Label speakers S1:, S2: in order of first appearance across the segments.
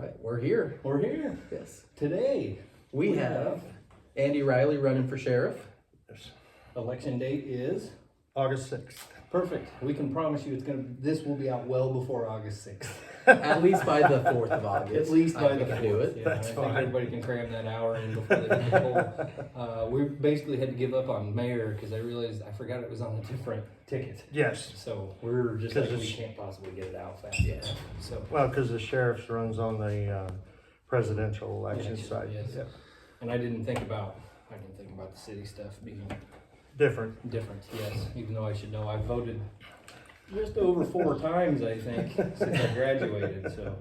S1: right, we're here.
S2: We're here.
S1: Yes.
S2: Today,
S1: We have Andy Riley running for sheriff.
S2: election date is
S3: August 6th.
S2: perfect. We can promise you this will be out well before August 6th.
S1: At least by the 4th of August.
S2: At least by the
S1: I
S2: 4th.
S1: do it.
S2: Yeah,
S3: That's
S2: I
S3: fine.
S2: think everybody can cram that hour in before they get the poll. We basically had to give up on mayor because I realized I forgot it was on a different ticket.
S3: Yes.
S2: So we're just
S3: 'Cause
S2: like, we
S3: it's-
S2: can't possibly get it out fast
S1: Yeah.
S2: enough. So
S3: Well, because the sheriff's runs on the presidential election side.
S2: yes.
S3: Yeah.
S2: And I didn't think about the city stuff being
S3: Different.
S2: different, yes, even though I should know. I've voted just over 4 times, I think, since I graduated, so.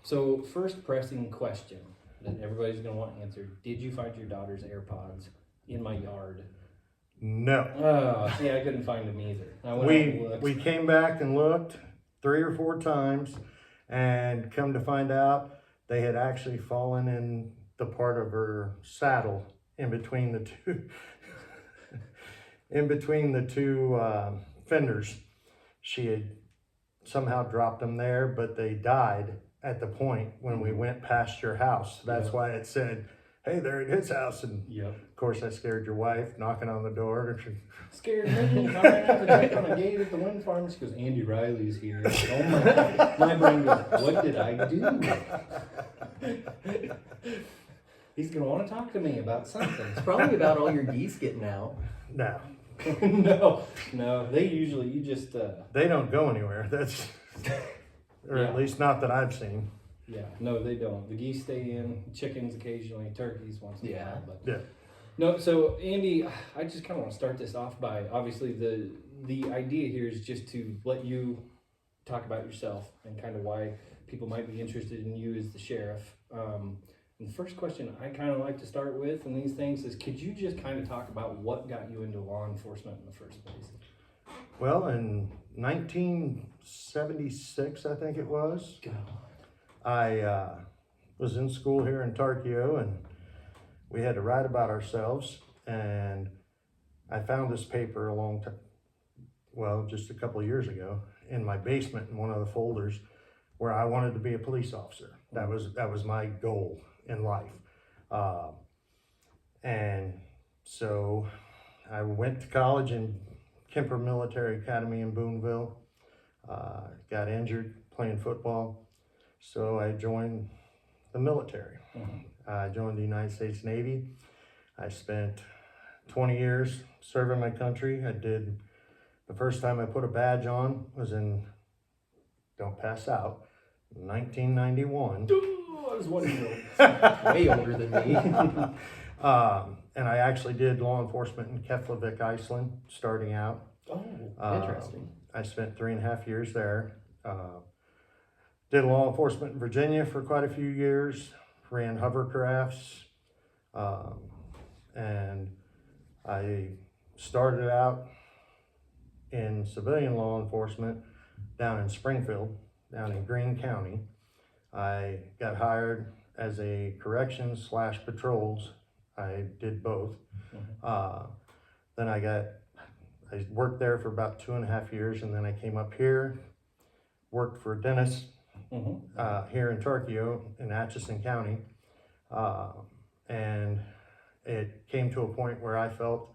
S2: So first pressing question that everybody's gonna want answered. Did you find your daughter's AirPods in my yard?
S3: No.
S2: Oh, see, I couldn't find them either. I went out and looked.
S3: We came back and looked 3 or 4 times, and come to find out they had actually fallen in the part of her saddle in between the two fenders. She had somehow dropped them there, but they died at the point when we went past your house. That's
S2: Yeah.
S3: why it said, hey, they're at his house. And
S2: Yep.
S3: of course I scared your wife knocking on the door.
S2: Scared me. I ran out to check on a gate at the wind farm. She goes, Andy Riley's here. Oh my brain goes, what did I do? He's gonna want to talk to me about something.
S1: It's probably about all your geese getting out.
S3: No,
S2: no. They usually, you just,
S3: they don't go anywhere. That's, or
S2: Yeah.
S3: at least not that I've seen.
S2: yeah, no, they don't. The geese stay in, chickens occasionally, turkeys once in a
S1: Yeah.
S2: while, but.
S3: Yeah.
S2: No, so Andy, I just kind of want to start this off by, obviously the idea here is just to let you talk about yourself and kind of why people might be interested in you as the sheriff. And the first question I kind of like to start with in these things is, could you just kind of talk about what got you into law enforcement in the first place?
S3: Well, in 1976, I think it was,
S2: God.
S3: I was in school here in Tarkio, and we had to write about ourselves. And I found this paper just a couple of years ago in my basement in one of the folders where I wanted to be a police officer. That was my goal in life. And so I went to college in Kemper Military Academy in Boonville. Got injured playing football, so I joined the military. I joined the United States Navy. I spent 20 years serving my country. The first time I put a badge on was in, don't pass out, 1991.
S2: I was wondering.
S1: Way older than me.
S3: And I actually did law enforcement in Keflavik, Iceland, starting out.
S2: Oh,
S1: Interesting.
S3: I spent 3.5 years there. Did law enforcement in Virginia for quite a few years, ran hovercrafts, and I started out in civilian law enforcement down in Springfield, down in Greene County. I got hired as a corrections/patrols. I did both. Then I worked there for about 2.5 years, and then I came up here, worked for Dennis here in Tarkio in Atchison County. And it came to a point where I felt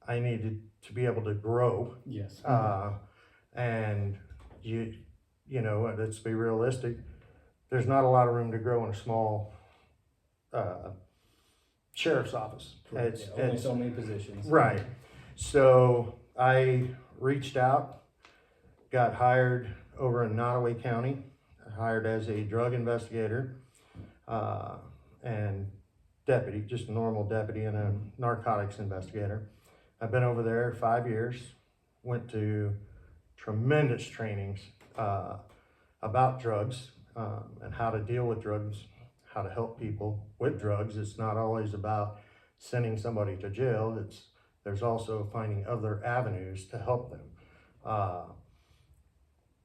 S3: I needed to be able to grow.
S2: yes.
S3: And you know, let's be realistic. There's not a lot of room to grow in a small sheriff's office.
S2: Only so many positions.
S3: Right. So I reached out, got hired over in Nottoway County, hired as a drug investigator and deputy, just a normal deputy and a narcotics investigator. I've been over there 5 years, went to tremendous trainings about drugs and how to deal with drugs, how to help people with drugs. It's not always about sending somebody to jail. There's also finding other avenues to help them.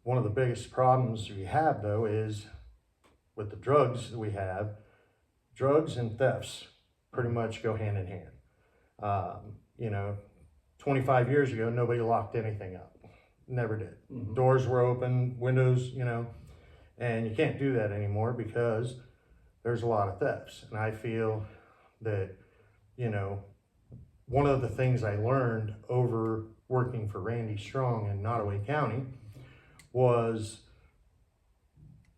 S3: One of the biggest problems we have, though, is with the drugs that we have, drugs and thefts pretty much go hand in hand. 25 years ago, nobody locked anything up. Never did. Doors were open, windows, And you can't do that anymore because there's a lot of thefts. And I feel that, you know, one of the things I learned over working for Randy Strong in Nottoway County was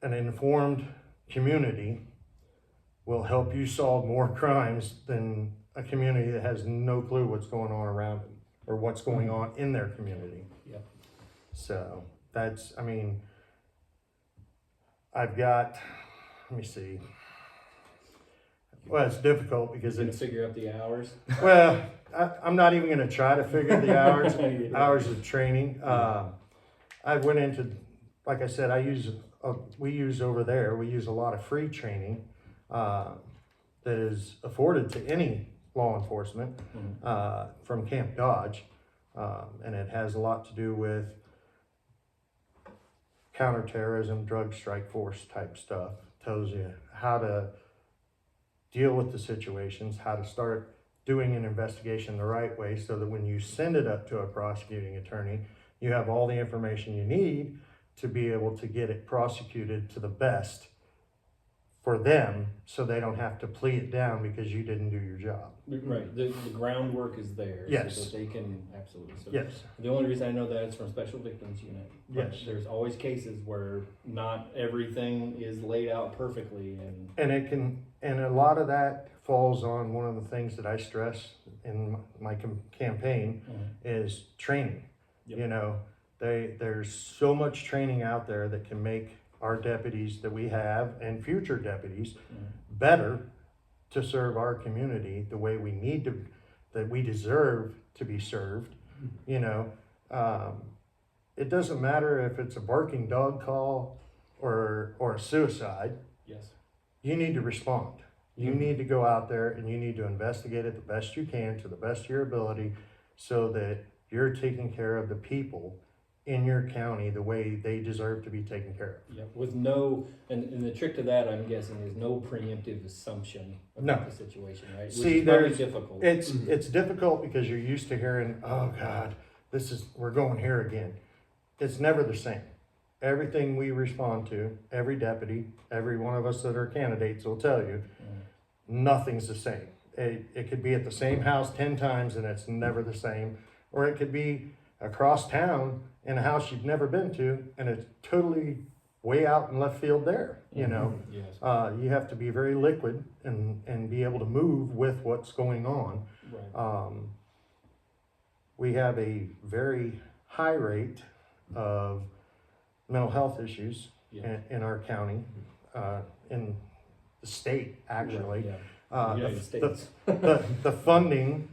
S3: an informed community will help you solve more crimes than a community that has no clue what's going on around them or what's going on in their community.
S2: Yep.
S3: So that's, I mean, I've got, let me see. Well, it's difficult because
S2: You're gonna
S3: it's,
S2: figure out the hours.
S3: well, I'm not even gonna try to figure the hours of training. I went into, like I said, we use over there, we use a lot of free training that is afforded to any law enforcement from Camp Dodge. And it has a lot to do with counterterrorism, drug strike force type stuff. Tells you how to deal with the situations, how to start doing an investigation the right way so that when you send it up to a prosecuting attorney, you have all the information you need to be able to get it prosecuted to the best for them so they don't have to plea it down because you didn't do your job.
S2: Right, the groundwork is there.
S3: Yes.
S2: So that they can, absolutely. So
S3: Yes.
S2: the only reason I know that is from Special Victims Unit. But
S3: Yes.
S2: there's always cases where not everything is laid out perfectly
S3: And it can, and a lot of that falls on one of the things that I stress in my campaign is training.
S2: Yep.
S3: You know, there's so much training out there that can make our deputies that we have and future deputies better to serve our community the way we need to, that we deserve to be served. You know, it doesn't matter if it's a barking dog call or a suicide.
S2: Yes.
S3: You need to respond. You need to go out there and you need to investigate it the best you can to the best of your ability so that you're taking care of the people in your county the way they deserve to be taken care of.
S2: Yeah, with no, and the trick to that, I'm guessing, is no preemptive assumption about
S3: No.
S2: the situation, right? Which
S3: See,
S2: is very
S3: there's,
S2: difficult.
S3: it's difficult because you're used to hearing, oh God, we're going here again. It's never the same. Everything we respond to, every deputy, every one of us that are candidates will tell you, nothing's the same. It could be at the same house 10 times and it's never the same. Or it could be across town in a house you've never been to and it's totally way out in left field there, you know.
S2: Yes.
S3: You have to be very liquid and be able to move with what's going on.
S2: Right.
S3: We have a very high rate of mental health issues in our county, in the state actually.
S2: Right, yeah. United States.
S3: The funding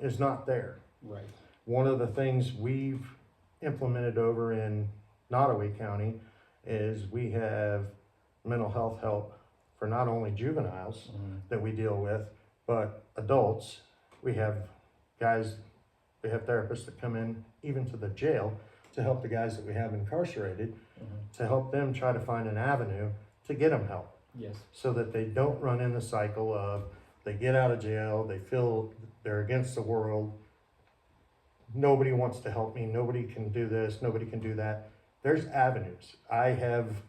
S3: is not there.
S2: Right.
S3: One of the things we've implemented over in Nottoway County is we have mental health help for not only juveniles that we deal with, but adults. We have therapists that come in even to the jail to help the guys that we have incarcerated, to help them try to find an avenue to get them help.
S2: Yes.
S3: So that they don't run in the cycle of they get out of jail, they feel they're against the world, nobody wants to help me, nobody can do this, nobody can do that. There's avenues. I have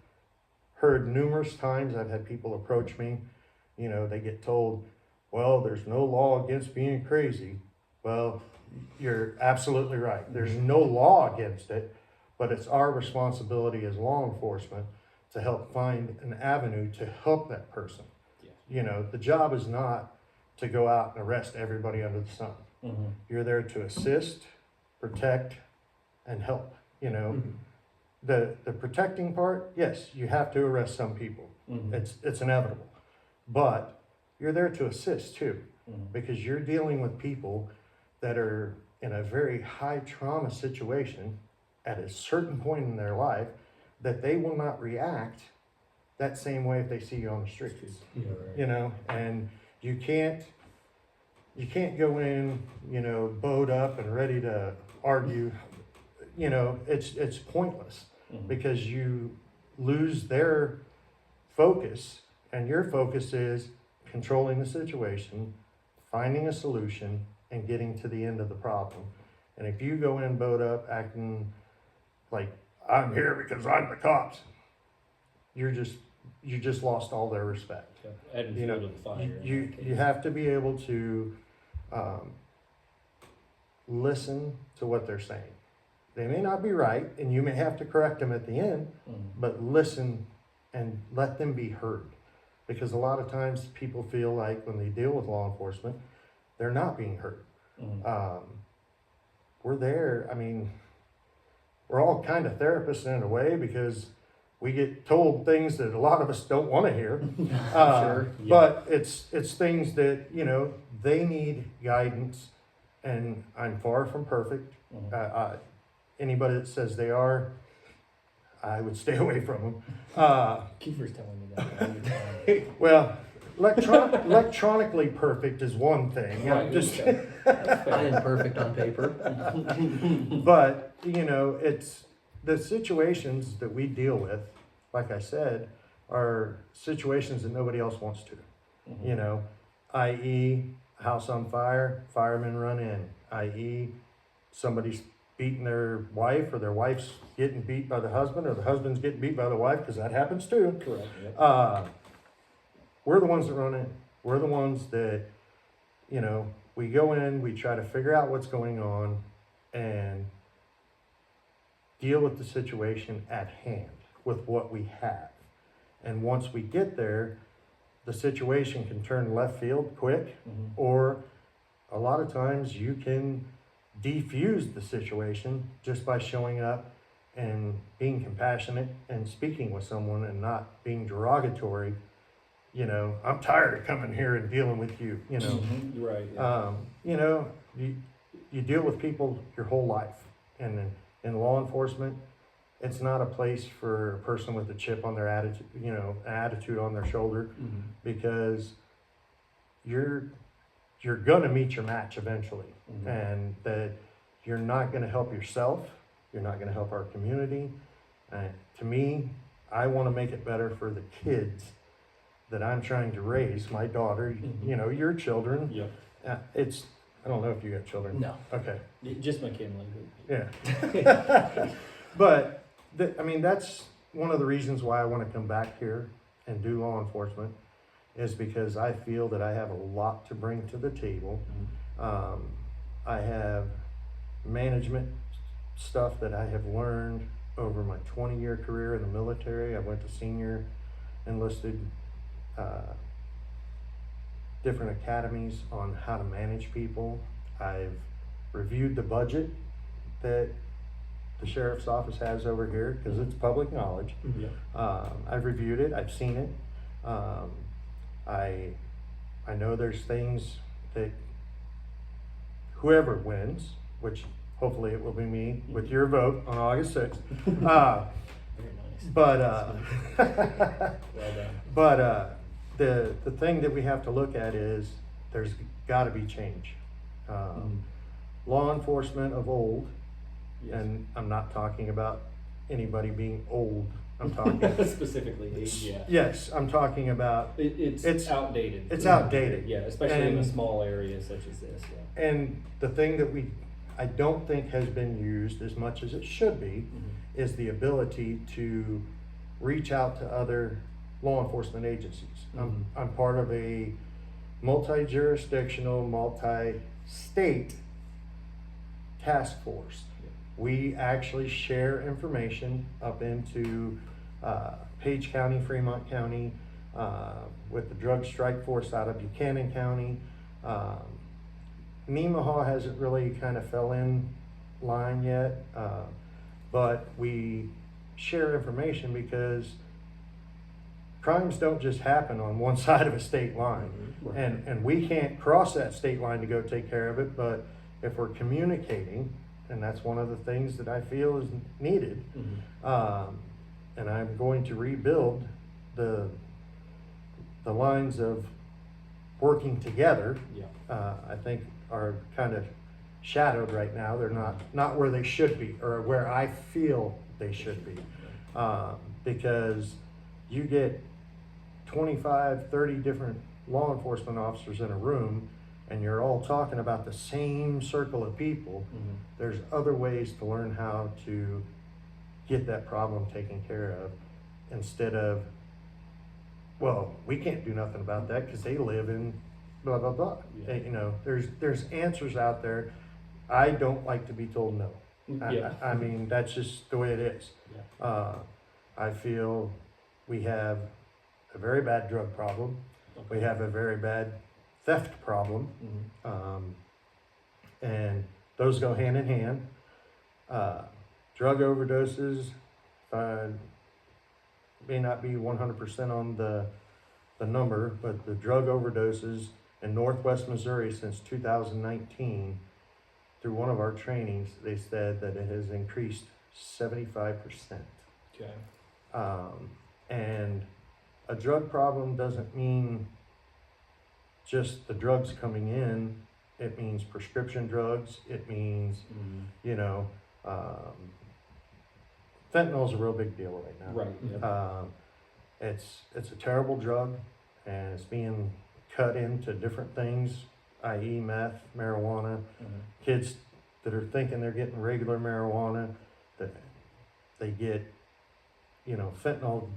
S3: heard numerous times, I've had people approach me, you know, they get told, well, there's no law against being crazy. Well, you're absolutely right. There's no law against it, but it's our responsibility as law enforcement to help find an avenue to help that person.
S2: Yeah.
S3: You know, the job is not to go out and arrest everybody under the sun. You're there to assist, protect, and help. You know, the protecting part, yes, you have to arrest some people. It's inevitable, but you're there to assist too, because you're dealing with people that are in a very high trauma situation at a certain point in their life that they will not react that same way if they see you on the street.
S2: Yeah, right.
S3: You know, and you can't go in, you know, bowed up and ready to argue. You know, it's pointless because you lose their focus, and your focus is controlling the situation, finding a solution, and getting to the end of the problem. And if you go in bowed up acting like I'm here because I'm the cops, you just lost all their respect.
S2: Yep. Adding
S3: You
S2: fuel
S3: know,
S2: to the fire. in
S3: You
S2: that
S3: you
S2: case.
S3: have to be able to listen to what they're saying. They may not be right, and you may have to correct them at the end, but listen and let them be heard. Because a lot of times people feel like when they deal with law enforcement, they're not being heard. We're there. I mean, we're all kind of therapists in a way because we get told things that a lot of us don't want to hear.
S1: Sure.
S2: Yeah.
S3: But it's things that, you know, they need guidance, and I'm far from perfect. Anybody that says they are, I would stay away from them.
S2: Kiefer's telling me that all the time.
S3: Well, electronically perfect is one thing.
S2: Right,
S3: Just,
S2: okay. That's fair.
S1: I am perfect on paper.
S3: but, you know, it's the situations that we deal with, like I said, are situations that nobody else wants to. You know, i.e., house on fire, firemen run in, i.e., somebody's beating their wife, or their wife's getting beat by the husband, or the husband's getting beat by the wife, because that happens too.
S2: Correct. Yep.
S3: We're the ones that run in. We're the ones that, you know, we go in, we try to figure out what's going on and deal with the situation at hand with what we have. And once we get there, the situation can turn left field quick, or a lot of times you can defuse the situation just by showing up and being compassionate and speaking with someone and not being derogatory. You know, I'm tired of coming here and dealing with you, you know.
S2: Right. Yeah.
S3: You know, you deal with people your whole life. And in law enforcement, it's not a place for a person with a chip on their attitude, you know, an attitude on their shoulder, because you're gonna meet your match eventually. And that you're not gonna help yourself, you're not gonna help our community. To me, I wanna make it better for the kids that I'm trying to raise, my daughter, you know, your children.
S2: Yep.
S3: I don't know if you got children.
S1: No.
S3: Okay.
S2: Just McKinley.
S3: Yeah. But, I mean, that's one of the reasons why I want to come back here and do law enforcement, is because I feel that I have a lot to bring to the table. I have management stuff that I have learned over my 20-year career in the military. I went to senior enlisted different academies on how to manage people. I've reviewed the budget that the sheriff's office has over here, because it's public knowledge. I've reviewed it, I've seen it. I know there's things that whoever wins, which hopefully it will be me with your vote on August 6th.
S2: Very nice.
S3: But
S2: Well done.
S3: but the thing that we have to look at is there's got to be change. Law enforcement of old,
S2: Yes.
S3: and I'm not talking about anybody being old. I'm talking
S2: Specifically age. Yeah.
S3: yes, I'm talking about
S2: It's outdated.
S3: it's outdated.
S2: Yeah, especially in a
S3: And-
S2: small area such as this. Yeah.
S3: And the thing that I don't think has been used as much as it should be is the ability to reach out to other law enforcement agencies. I'm part of a multi-jurisdictional, multi-state task force. We actually share information up into Page County, Fremont County, with the drug strike force out of Buchanan County. Nemaha hasn't really kind of fell in line yet, but we share information because crimes don't just happen on one side of a state line. And we can't cross that state line to go take care of it, but if we're communicating, and that's one of the things that I feel is needed, and I'm going to rebuild the lines of working together. I think are kind of shadowed right now. They're not where they should be, or where I feel they should be, because you get 25, 30 different law enforcement officers in a room, and you're all talking about the same circle of people. There's other ways to learn how to get that problem taken care of instead of, well, we can't do nothing about that because they live in blah, blah, blah.
S2: Yeah.
S3: You know, there's answers out there. I don't like to be told no.
S2: Yeah.
S3: I mean, that's just the way it is.
S2: Yeah.
S3: I feel we have a very bad drug problem.
S2: Okay.
S3: We have a very bad theft problem.
S2: Mhm.
S3: And those go hand in hand. Drug overdoses, may not be 100% on the number, but the drug overdoses in Northwest Missouri since 2019, through one of our trainings, they said that it has increased 75%.
S2: Okay.
S3: And a drug problem doesn't mean just the drugs coming in. It means prescription drugs. It means,
S2: Mhm.
S3: you know, fentanyl's a real big deal right now.
S2: Right. Yep.
S3: It's a terrible drug, and it's being cut into different things, i.e. meth, marijuana.
S2: Mhm.
S3: Kids that are thinking they're getting regular marijuana, that they get, you know, fentanyl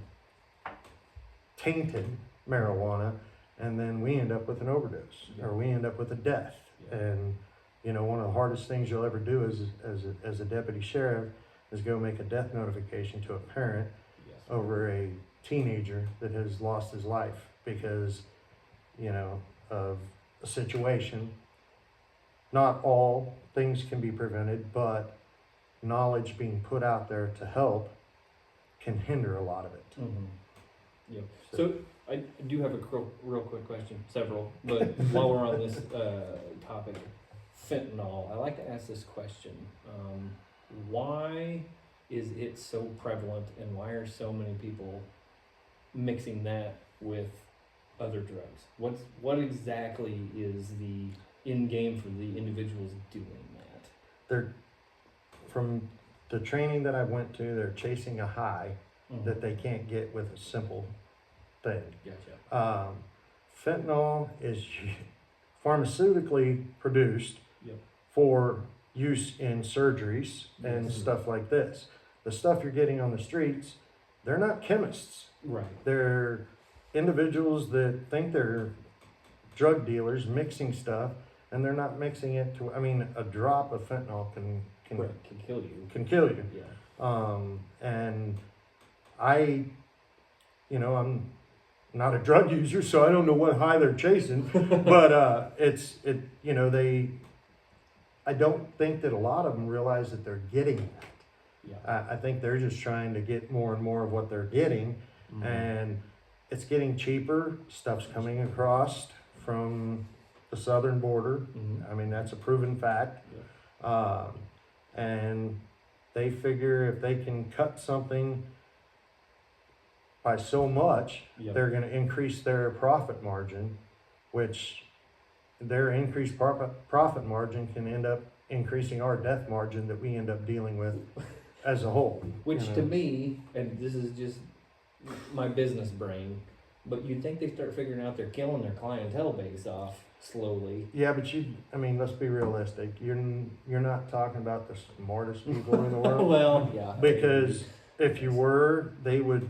S3: tainted marijuana, and then we end up with an overdose,
S2: Yeah.
S3: or we end up with a death.
S2: Yeah.
S3: And you know, one of the hardest things you'll ever do as a deputy sheriff is go make a death notification to a parent
S2: Yes.
S3: over a teenager that has lost his life because, you know, of a situation. Not all things can be prevented, but knowledge being put out there to help can hinder a lot of it.
S2: Mhm. Yep. So I do have a real quick question, several, but while we're on this topic, fentanyl, I like to ask this question. Why is it so prevalent, and why are so many people mixing that with other drugs? What exactly is the end game for the individuals doing that?
S3: They're, from the training that I went to, they're chasing a high that they can't get with a simple thing.
S2: Gotcha.
S3: Fentanyl is pharmaceutically produced
S2: Yep.
S3: for use in surgeries and
S2: Yes.
S3: stuff like this. The stuff you're getting on the streets, they're not chemists.
S2: Right.
S3: They're individuals that think they're drug dealers mixing stuff, and they're not mixing it to, I mean, a drop of fentanyl can
S2: Right. Can kill you.
S3: can kill you.
S2: Yeah.
S3: And you know, I'm not a drug user, so I don't know what high they're chasing, but you know, I don't think that a lot of them realize that they're getting that.
S2: Yeah.
S3: I think they're just trying to get more and more of what they're getting,
S2: Mhm.
S3: and it's getting cheaper. Stuff's coming across from the southern border.
S2: Mhm.
S3: I mean, that's a proven fact.
S2: Yeah.
S3: And they figure if they can cut something by so much,
S2: Yep.
S3: they're going to increase their profit margin, which their increased profit margin can end up increasing our death margin that we end up dealing with as a whole.
S2: Which
S3: you know?
S2: to me, and this is just my business brain, but you'd think they start figuring out they're killing their clientele base off slowly.
S3: Yeah, but I mean, let's be realistic. You're not talking about the smartest people in the world.
S2: Well, yeah.
S3: Because if you were, they would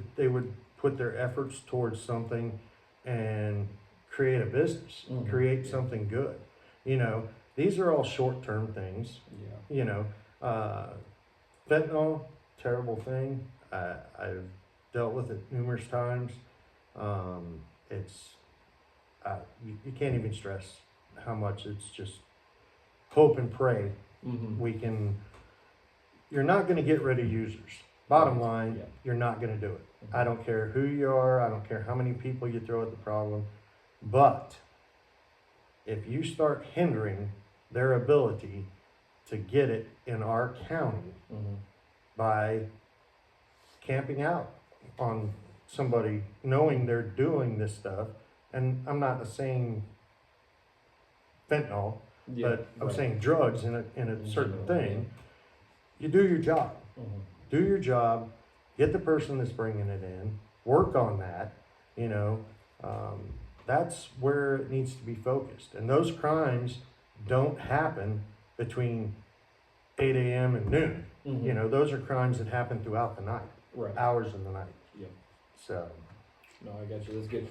S3: put their efforts towards something and create a business,
S2: Mhm.
S3: create
S2: Yeah.
S3: something good. You know, these are all short-term things.
S2: Yeah.
S3: You know, fentanyl, terrible thing. I've dealt with it numerous times. You can't even stress how much it's just hope and pray
S2: Mm-hmm.
S3: you're not going to get rid of users. Bottom line,
S2: Yeah.
S3: you're not going to do it. I don't care who you are. I don't care how many people you throw at the problem. But if you start hindering their ability to get it in our county
S2: Mm-hmm.
S3: by camping out on somebody knowing they're doing this stuff, and I'm not saying fentanyl,
S2: Yeah.
S3: but I'm
S2: right.
S3: saying drugs in a
S2: In
S3: certain
S2: general,
S3: thing, you do your job.
S2: Mhm.
S3: Do your job, get the person that's bringing it in, work on that, you know, that's where it needs to be focused. And those crimes don't happen between 8 a.m. and noon.
S2: Mhm.
S3: You know, those are crimes that happen throughout the night,
S2: Right.
S3: hours of the night.
S2: Yeah.
S3: So,
S2: No, I got you. That's good.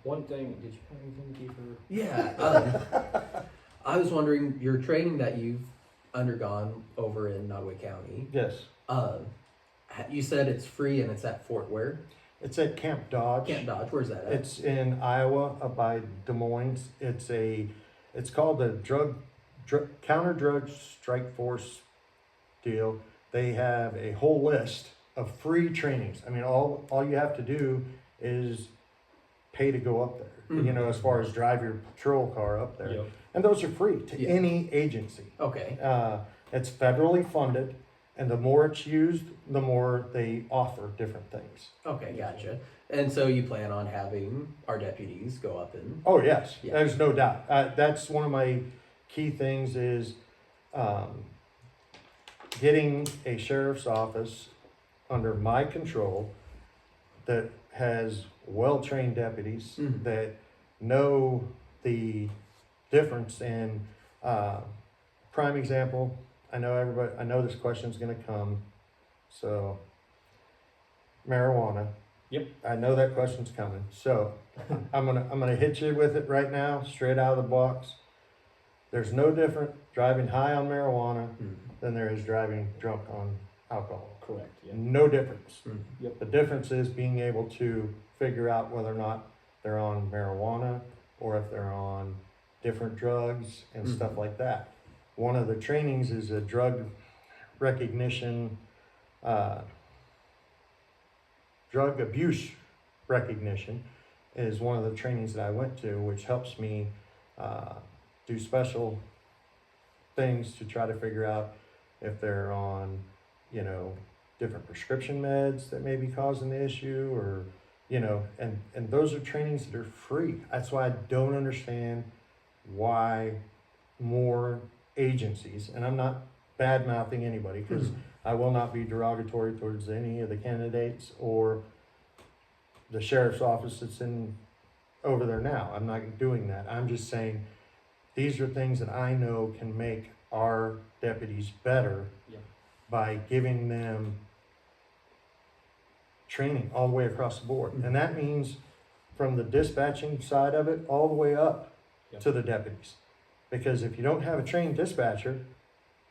S2: One thing, did you have anything, Kiefer?
S1: Yeah. I was wondering, your training that you've undergone over in Nottoway County,
S3: yes,
S1: you said it's free and it's at Fort where?
S3: it's at Camp Dodge.
S1: Camp Dodge, where's that at?
S3: It's in Iowa, up by Des Moines. It's called the Counter Drug Strike Force deal. They have a whole list of free trainings. I mean, all you have to do is pay to go up there.
S1: Mhm.
S3: You know, as far as drive your patrol car up there,
S2: Yep.
S3: and those are free to
S1: Yeah.
S3: any agency.
S1: Okay.
S3: It's federally funded, and the more it's used, the more they offer different things.
S1: Okay, gotcha. And so you plan on having our deputies go up and,
S3: Oh, yes,
S1: Yeah.
S3: there's no doubt. That's one of my key things is getting a sheriff's office under my control that has well-trained deputies
S1: Mhm.
S3: that know the difference in, prime example, I know this question's gonna come, so marijuana.
S2: Yep.
S3: I know that question's coming, so I'm gonna hit you with it right now, straight out of the box. There's no different driving high on marijuana
S1: Mhm.
S3: than there is driving drunk on alcohol.
S2: Correct. Yeah.
S3: No difference.
S1: Mhm.
S2: Yep.
S3: The difference is being able to figure out whether or not they're on marijuana or if they're on different drugs and
S1: Mhm.
S3: stuff like that. One of the trainings is a drug recognition, drug abuse recognition is one of the trainings that I went to, which helps me do special things to try to figure out if they're on, you know, different prescription meds that may be causing the issue, or, you know, and those are trainings that are free. That's why I don't understand why more agencies, and I'm not bad mouthing anybody, because I will not be derogatory towards any of the candidates or the sheriff's office that's in over there now. I'm not doing that. I'm just saying these are things that I know can make our deputies better
S2: Yeah.
S3: by giving them training all the way across the board. And that means from the dispatching side of it all the way up
S2: Yeah.
S3: to the deputies. Because if you don't have a trained dispatcher,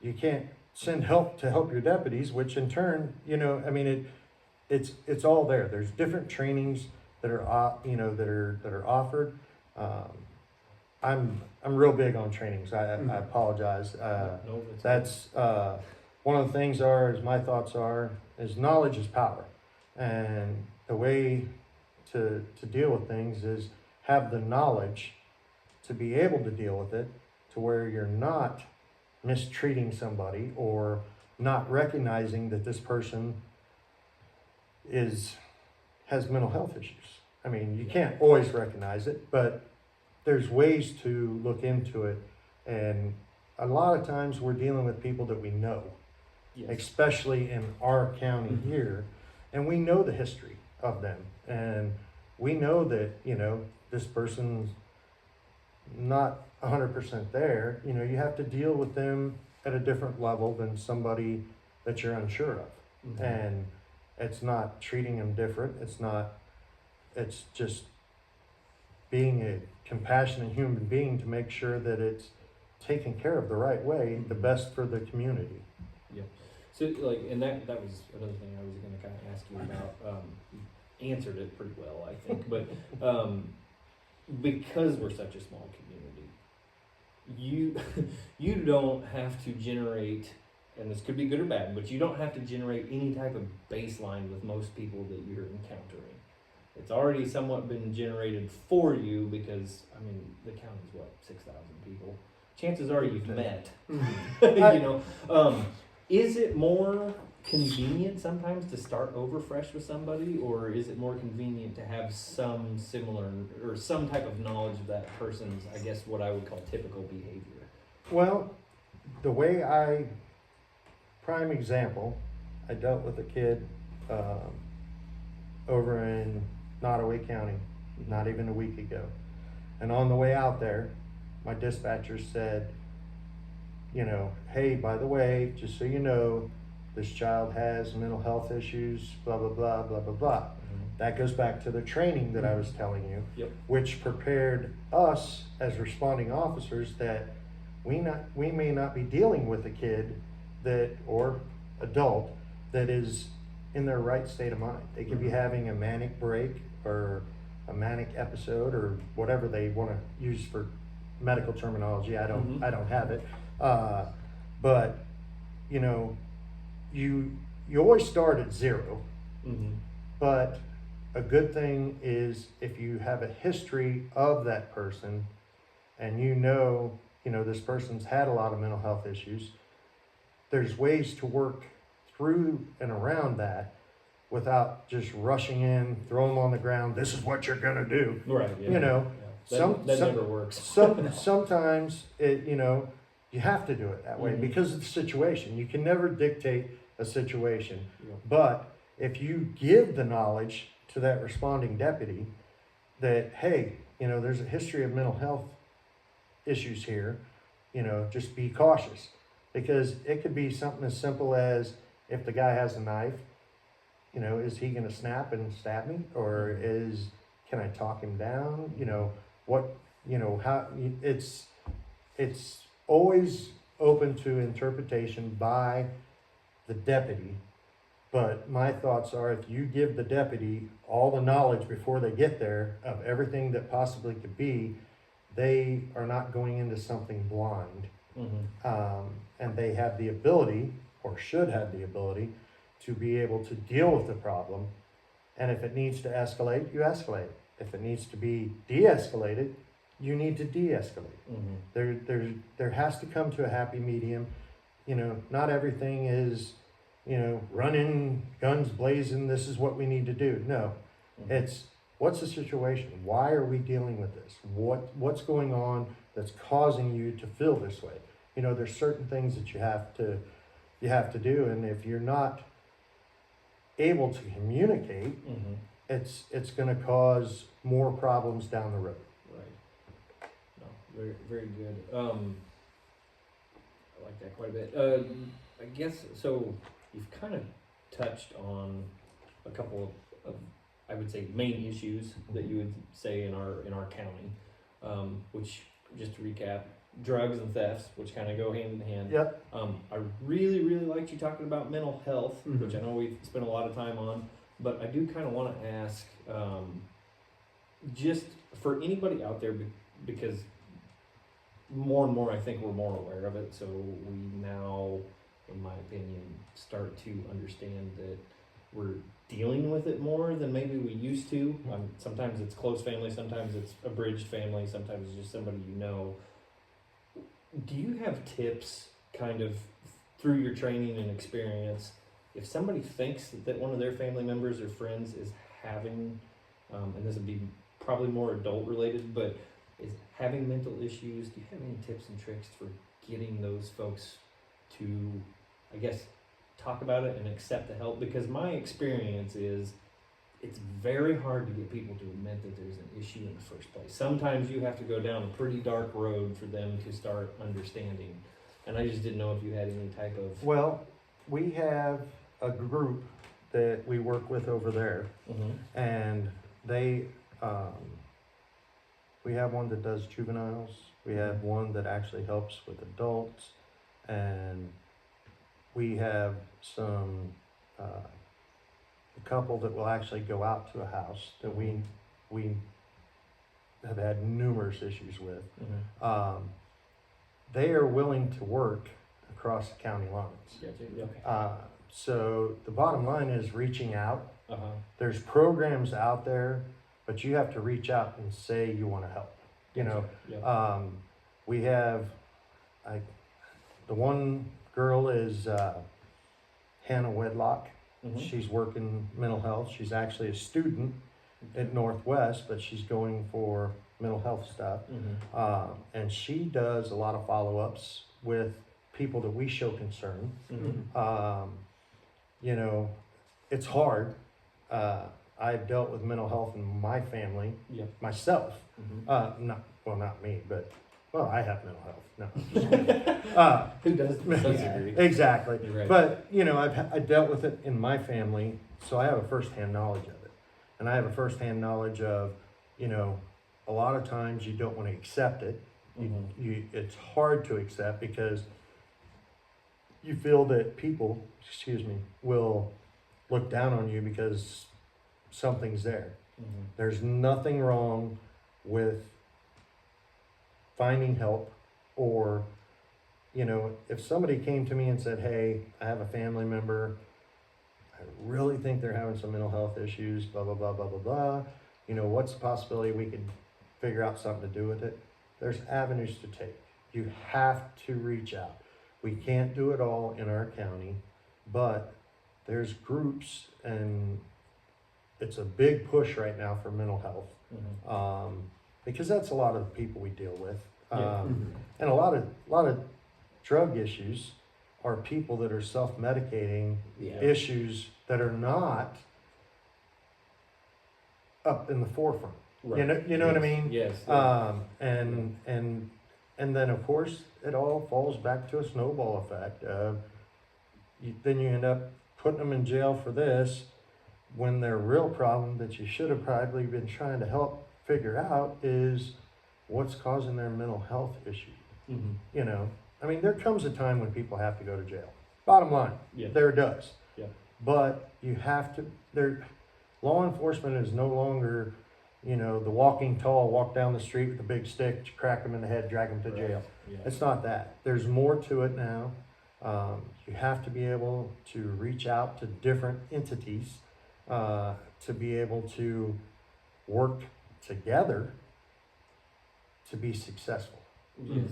S3: you can't send help to help your deputies, which in turn, you know, I mean, it's all there. There's different trainings that are, you know, that are offered. I'm real big on trainings. I apologize.
S2: No, it's
S3: That's one of the things my thoughts is knowledge is power. And the way to deal with things is have the knowledge to be able to deal with it to where you're not mistreating somebody or not recognizing that this person has mental health issues. I mean, you can't always recognize it, but there's ways to look into it. And a lot of times we're dealing with people that we know,
S2: Yes.
S3: especially in our county
S1: Mhm.
S3: here, and we know the history of them, and we know that, you know, this person's not 100% there. You know, you have to deal with them at a different level than somebody that you're unsure of.
S2: Mhm.
S3: And it's not treating them different. It's just being a compassionate human being to make sure that it's taken care of the right way, the best for the community.
S2: So, like, and that was another thing I was going to kind of ask you about. You answered it pretty well, I think. But because we're such a small community, you don't have to generate, and this could be good or bad, but you don't have to generate any type of baseline with most people that you're encountering. It's already somewhat been generated for you because, I mean, the county's what, 6,000 people? Chances are you've met.
S1: Mhm.
S2: You know, is it more convenient sometimes to start over fresh with somebody, or is it more convenient to have some similar or some type of knowledge of that person's, I guess, what I would call typical behavior?
S3: Well, the way prime example, I dealt with a kid over in Nottoway County not even a week ago. And on the way out there, my dispatcher said, you know, hey, by the way, just so you know, this child has mental health issues, blah, blah, blah, blah, blah, blah. That goes back to the training that I was telling you,
S2: Yep.
S3: which prepared us as responding officers that we may not be dealing with a kid that, or adult, that is in their right state of mind. They could be having a manic break or a manic episode or whatever they want to use for medical terminology. I don't have it. But you know, you always start at 0. But a good thing is if you have a history of that person and you know this person's had a lot of mental health issues, there's ways to work through and around that without just rushing in, throw them on the ground, this is what you're gonna do.
S2: Right. Yeah.
S3: You know,
S2: That never works.
S3: sometimes it, you have to do it that way because of the situation. You can never dictate a situation.
S2: Yeah.
S3: But if you give the knowledge to that responding deputy that, hey, there's a history of mental health issues here, just be cautious. Because it could be something as simple as if the guy has a knife, is he gonna snap and stab me? Or can I talk him down? How it's always open to interpretation by the deputy. But my thoughts are if you give the deputy all the knowledge before they get there of everything that possibly could be, they are not going into something blind. And they have the ability, or should have the ability, to be able to deal with the problem. And if it needs to escalate, you escalate. If it needs to be de-escalated, you need to de-escalate. There has to come to a happy medium. Not everything is, running, guns blazing, this is what we need to do. No, it's what's the situation? Why are we dealing with this? What's going on that's causing you to feel this way? There's certain things that you have to do, and if you're not able to communicate, it's going to cause more problems down the road.
S2: Right. No, very, very good. I like that quite a bit. I guess, so you've kind of touched on a couple of I would say, main issues that you would say in our county, which, just to recap, drugs and thefts, which kind of go hand in hand.
S3: Yep.
S2: I really, really liked you talking about mental health, which I know we've spent a lot of time on, but I do kind of want to ask, just for anybody out there, because more and more I think we're more aware of it, so we now, in my opinion, start to understand that we're dealing with it more than maybe we used to. Sometimes it's close family, sometimes it's a bridged family, sometimes it's just somebody you know. Do you have tips, kind of through your training and experience, if somebody thinks that one of their family members or friends is having, and this would be probably more adult related, but is having mental issues, do you have any tips and tricks for getting those folks to, I guess, talk about it and accept the help? Because my experience is it's very hard to get people to admit that there's an issue in the first place. Sometimes you have to go down a pretty dark road for them to start understanding. And I just didn't know if you had any type of...
S3: Well, we have a group that we work with over there, and they, we have one that does juveniles, we have one that actually helps with adults, and we have a couple that will actually go out to a house that we have had numerous issues with. They are willing to work across the county lines.
S2: Okay.
S3: So the bottom line is reaching out. There's programs out there, but you have to reach out and say you want to help. We have, the one girl is Hannah Wedlock. She's working mental health. She's actually a student at Northwest, but she's going for mental health stuff. And she does a lot of follow-ups with people that we show concern. It's hard. I've dealt with mental health in my family myself. Not me, but well, I have mental health. No, I'm just kidding.
S2: Who does to some degree?
S3: Exactly.
S2: You're right.
S3: But, you know, I dealt with it in my family, so I have a firsthand knowledge of it. And I have a firsthand knowledge of, you know, a lot of times you don't want to accept it. It's hard to accept because you feel that people, will look down on you because something's there. There's nothing wrong with finding help, or, you know, if somebody came to me and said, hey, I have a family member, I really think they're having some mental health issues, blah, blah, blah, blah, blah, blah. You know, what's the possibility we could figure out something to do with it? There's avenues to take. You have to reach out. We can't do it all in our county, but there's groups, and it's a big push right now for mental health, because that's a lot of the people we deal with. And a lot of drug issues are people that are self-medicating issues that are not up in the forefront.
S2: Right.
S3: You know what I mean?
S2: Yes.
S3: And then of course it all falls back to a snowball effect. Then you end up putting them in jail for this, when their real problem that you should have probably been trying to help figure out is what's causing their mental health issue. You know, I mean, there comes a time when people have to go to jail. Bottom line, there does.
S2: Yeah.
S3: But you have to, law enforcement is no longer, you know, the walking tall, walk down the street with a big stick, crack them in the head, drag them to jail.
S2: Yeah.
S3: It's not that. There's more to it now. You have to be able to reach out to different entities, to be able to work together to be successful.
S2: Yes.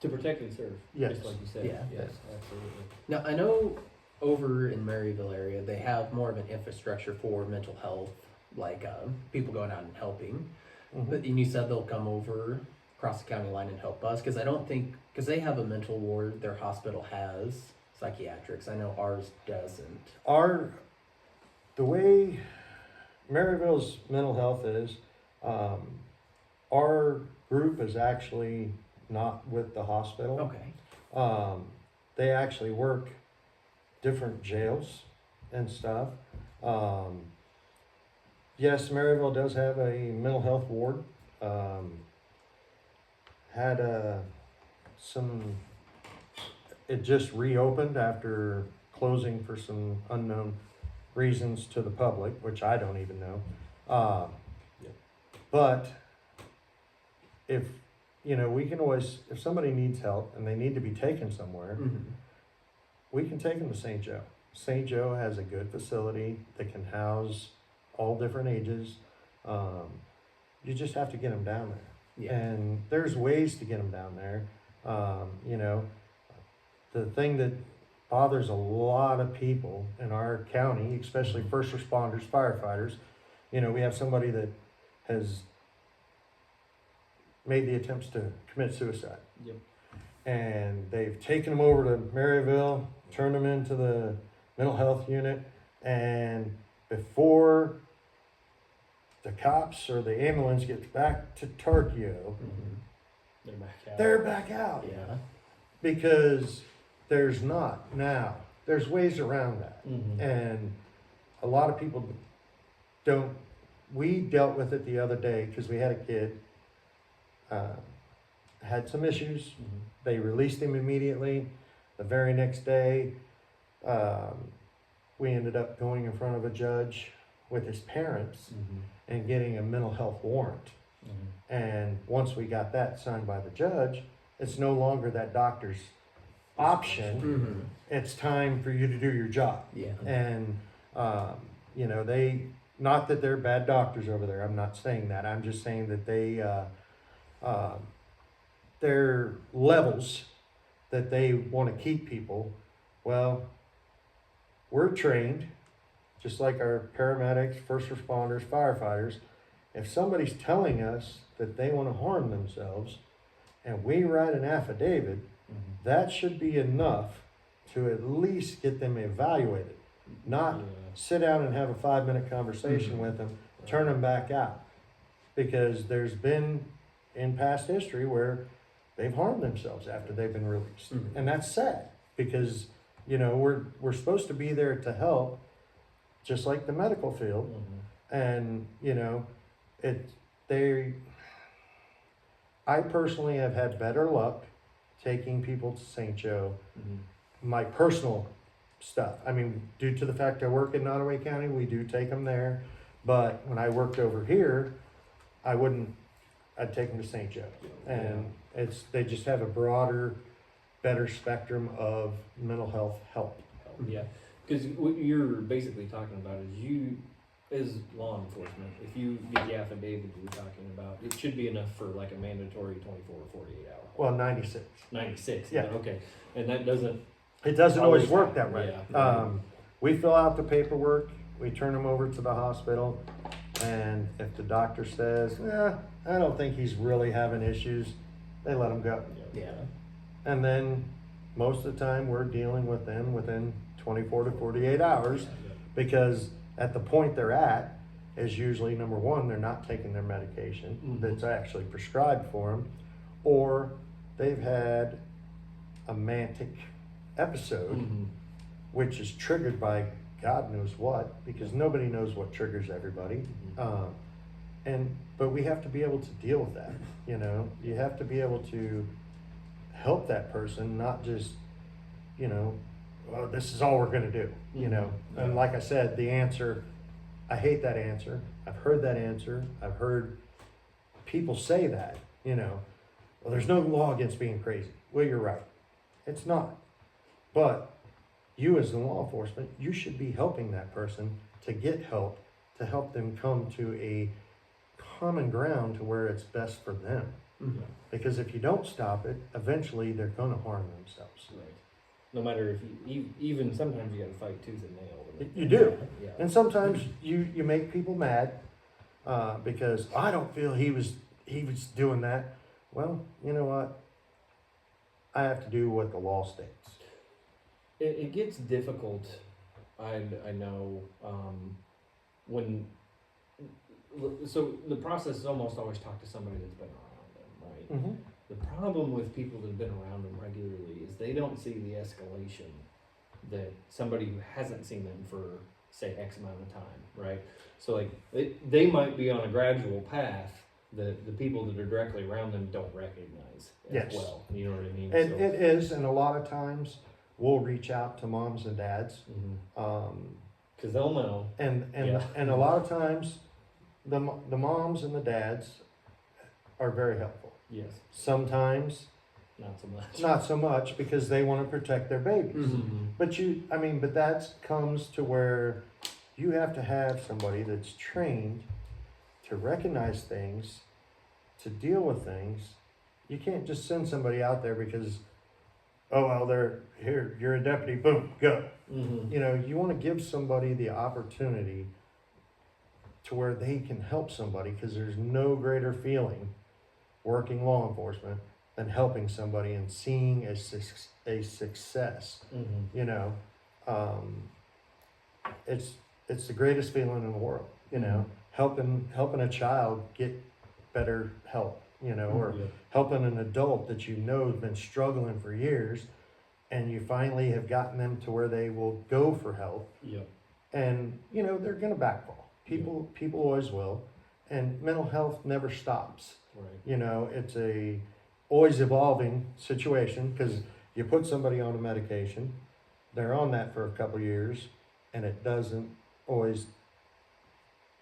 S2: To protect and serve.
S3: Yes.
S2: Just like you said.
S1: Yeah.
S2: Yes, absolutely.
S1: Now, I know over in Maryville area, they have more of an infrastructure for mental health, like people going out and helping. But and you said they'll come over across the county line and help us, because I don't think, because they have a mental ward, their hospital has psychiatrics. I know ours doesn't.
S3: The way Maryville's mental health is, our group is actually not with the hospital.
S1: Okay.
S3: They actually work different jails and stuff. Yes, Maryville does have a mental health ward. Had it just reopened after closing for some unknown reasons to the public, which I don't even know. But if, you know, we can always, if somebody needs help and they need to be taken somewhere, we can take them to St. Joe. St. Joe has a good facility that can house all different ages. You just have to get them down there. And there's ways to get them down there. You know, the thing that bothers a lot of people in our county, especially first responders, firefighters, you know, we have somebody that has made the attempts to commit suicide. And they've taken them over to Maryville, turned them into the mental health unit, and before the cops or the ambulance gets back to Tarkio, they're back out.
S1: Yeah.
S3: Because there's not now. There's ways around that. And a lot of people don't. We dealt with it the other day because we had a kid, had some issues. They released him immediately. The very next day, we ended up going in front of a judge with his parents and getting a mental health warrant. And once we got that signed by the judge, it's no longer that doctor's option. It's time for you to do your job. And, you know, not that they're bad doctors over there. I'm not saying that. I'm just saying that their levels that they want to keep people. Well, we're trained, just like our paramedics, first responders, firefighters. If somebody's telling us that they want to harm themselves and we write an affidavit, that should be enough to at least get them evaluated. Not sit down and have a 5-minute conversation with them, turn them back out. Because there's been in past history where they've harmed themselves after they've been released.
S1: Mhm.
S3: And that's sad because, you know, we're supposed to be there to help, just like the medical field. And, you know, I personally have had better luck taking people to St. Joe, my personal stuff. I mean, due to the fact I work in Nottoway County, we do take them there. But when I worked over here, I'd take them to St. Joe. And they just have a broader, better spectrum of mental health help.
S2: Yeah, because what you're basically talking about is you, as law enforcement, if you get the affidavit you're talking about, it should be enough for like a mandatory 24 or 48 hour.
S3: Well, 96.
S2: 96,
S3: Yeah.
S2: okay. And that doesn't,
S3: It doesn't always work
S2: happen.
S3: that way.
S2: Yeah.
S3: We fill out the paperwork, we turn them over to the hospital, and if the doctor says, I don't think he's really having issues, they let him go.
S1: Yeah.
S3: And then most of the time, we're dealing with them within 24 to 48 hours, because at the point they're at is usually, number one, they're not taking their medication that's actually prescribed for them, or they've had a manic episode, which is triggered by God knows what, because nobody knows what triggers everybody. But we have to be able to deal with that. You know, you have to be able to help that person, not just, you know, well, this is all we're going to do, you know. And like I said, the answer, I hate that answer. I've heard that answer. I've heard people say that, you know, well, there's no law against being crazy. Well, you're right. It's not. But you as the law enforcement, you should be helping that person to get help, to help them come to a common ground to where it's best for them. Because if you don't stop it, eventually they're going to harm themselves.
S2: right. No matter if you, even sometimes you gotta fight tooth and nail. to make
S3: You
S2: that
S3: do.
S2: happen. Yeah.
S3: And sometimes you make people mad because I don't feel he was doing that. Well, you know what? I have to do what the law states.
S2: It gets difficult, I know, when, so the process is almost always talk to somebody that's been around them, right? The problem with people that have been around them regularly is they don't see the escalation that somebody who hasn't seen them for, say, X amount of time, right? So like, they might be on a gradual path that the people that are directly around them don't recognize as well. You know what I mean?
S3: And it is, and a lot of times we'll reach out to moms and dads.
S2: Because they'll know.
S3: And
S2: Yeah.
S3: and a lot of times the moms and the dads are very helpful.
S2: Yes.
S3: Sometimes
S2: Not so much.
S3: not so much, because they want to protect their babies. But but that comes to where you have to have somebody that's trained to recognize things, to deal with things. You can't just send somebody out there because, oh, well, they're here, you're a deputy, boom, go. You know, you want to give somebody the opportunity to where they can help somebody, because there's no greater feeling working law enforcement than helping somebody and seeing a success. You know, it's the greatest feeling in the world, you know, helping a child get better help, you know, or helping an adult that you know has been struggling for years, and you finally have gotten them to where they will go for help. And, you know, they're going to backfall. People always will. And mental health never stops.
S2: Right.
S3: You know, it's a always evolving situation, because you put somebody on a medication, they're on that for a couple of years, and it doesn't always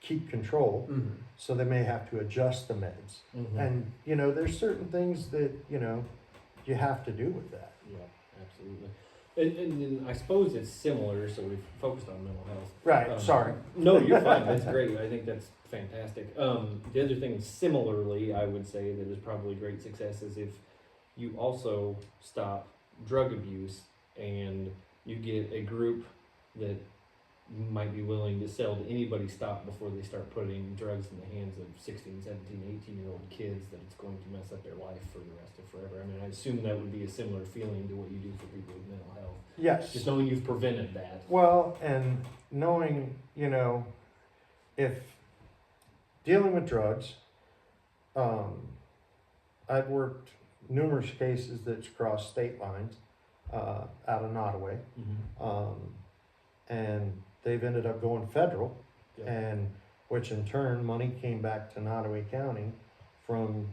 S3: keep control. So they may have to adjust the meds. And, you know, there's certain things that, you know, you have to do with that.
S2: Yeah, absolutely. And I suppose it's similar, so we've focused on mental health.
S3: Right, sorry.
S2: No, you're fine. That's great. I think that's fantastic. The other thing, similarly, I would say that is probably great success is if you also stop drug abuse and you get a group that might be willing to sell to anybody stop before they start putting drugs in the hands of 16, 17, 18-year-old kids, that it's going to mess up their life for the rest of forever. I mean, I assume that would be a similar feeling to what you do for people with mental health.
S3: Yes.
S2: Just knowing you've prevented that.
S3: Well, and knowing, you know, if dealing with drugs, I've worked numerous cases that's crossed state lines, out of Nottaway. And they've ended up going federal,
S2: Yep.
S3: and which in turn, money came back to Nottaway County from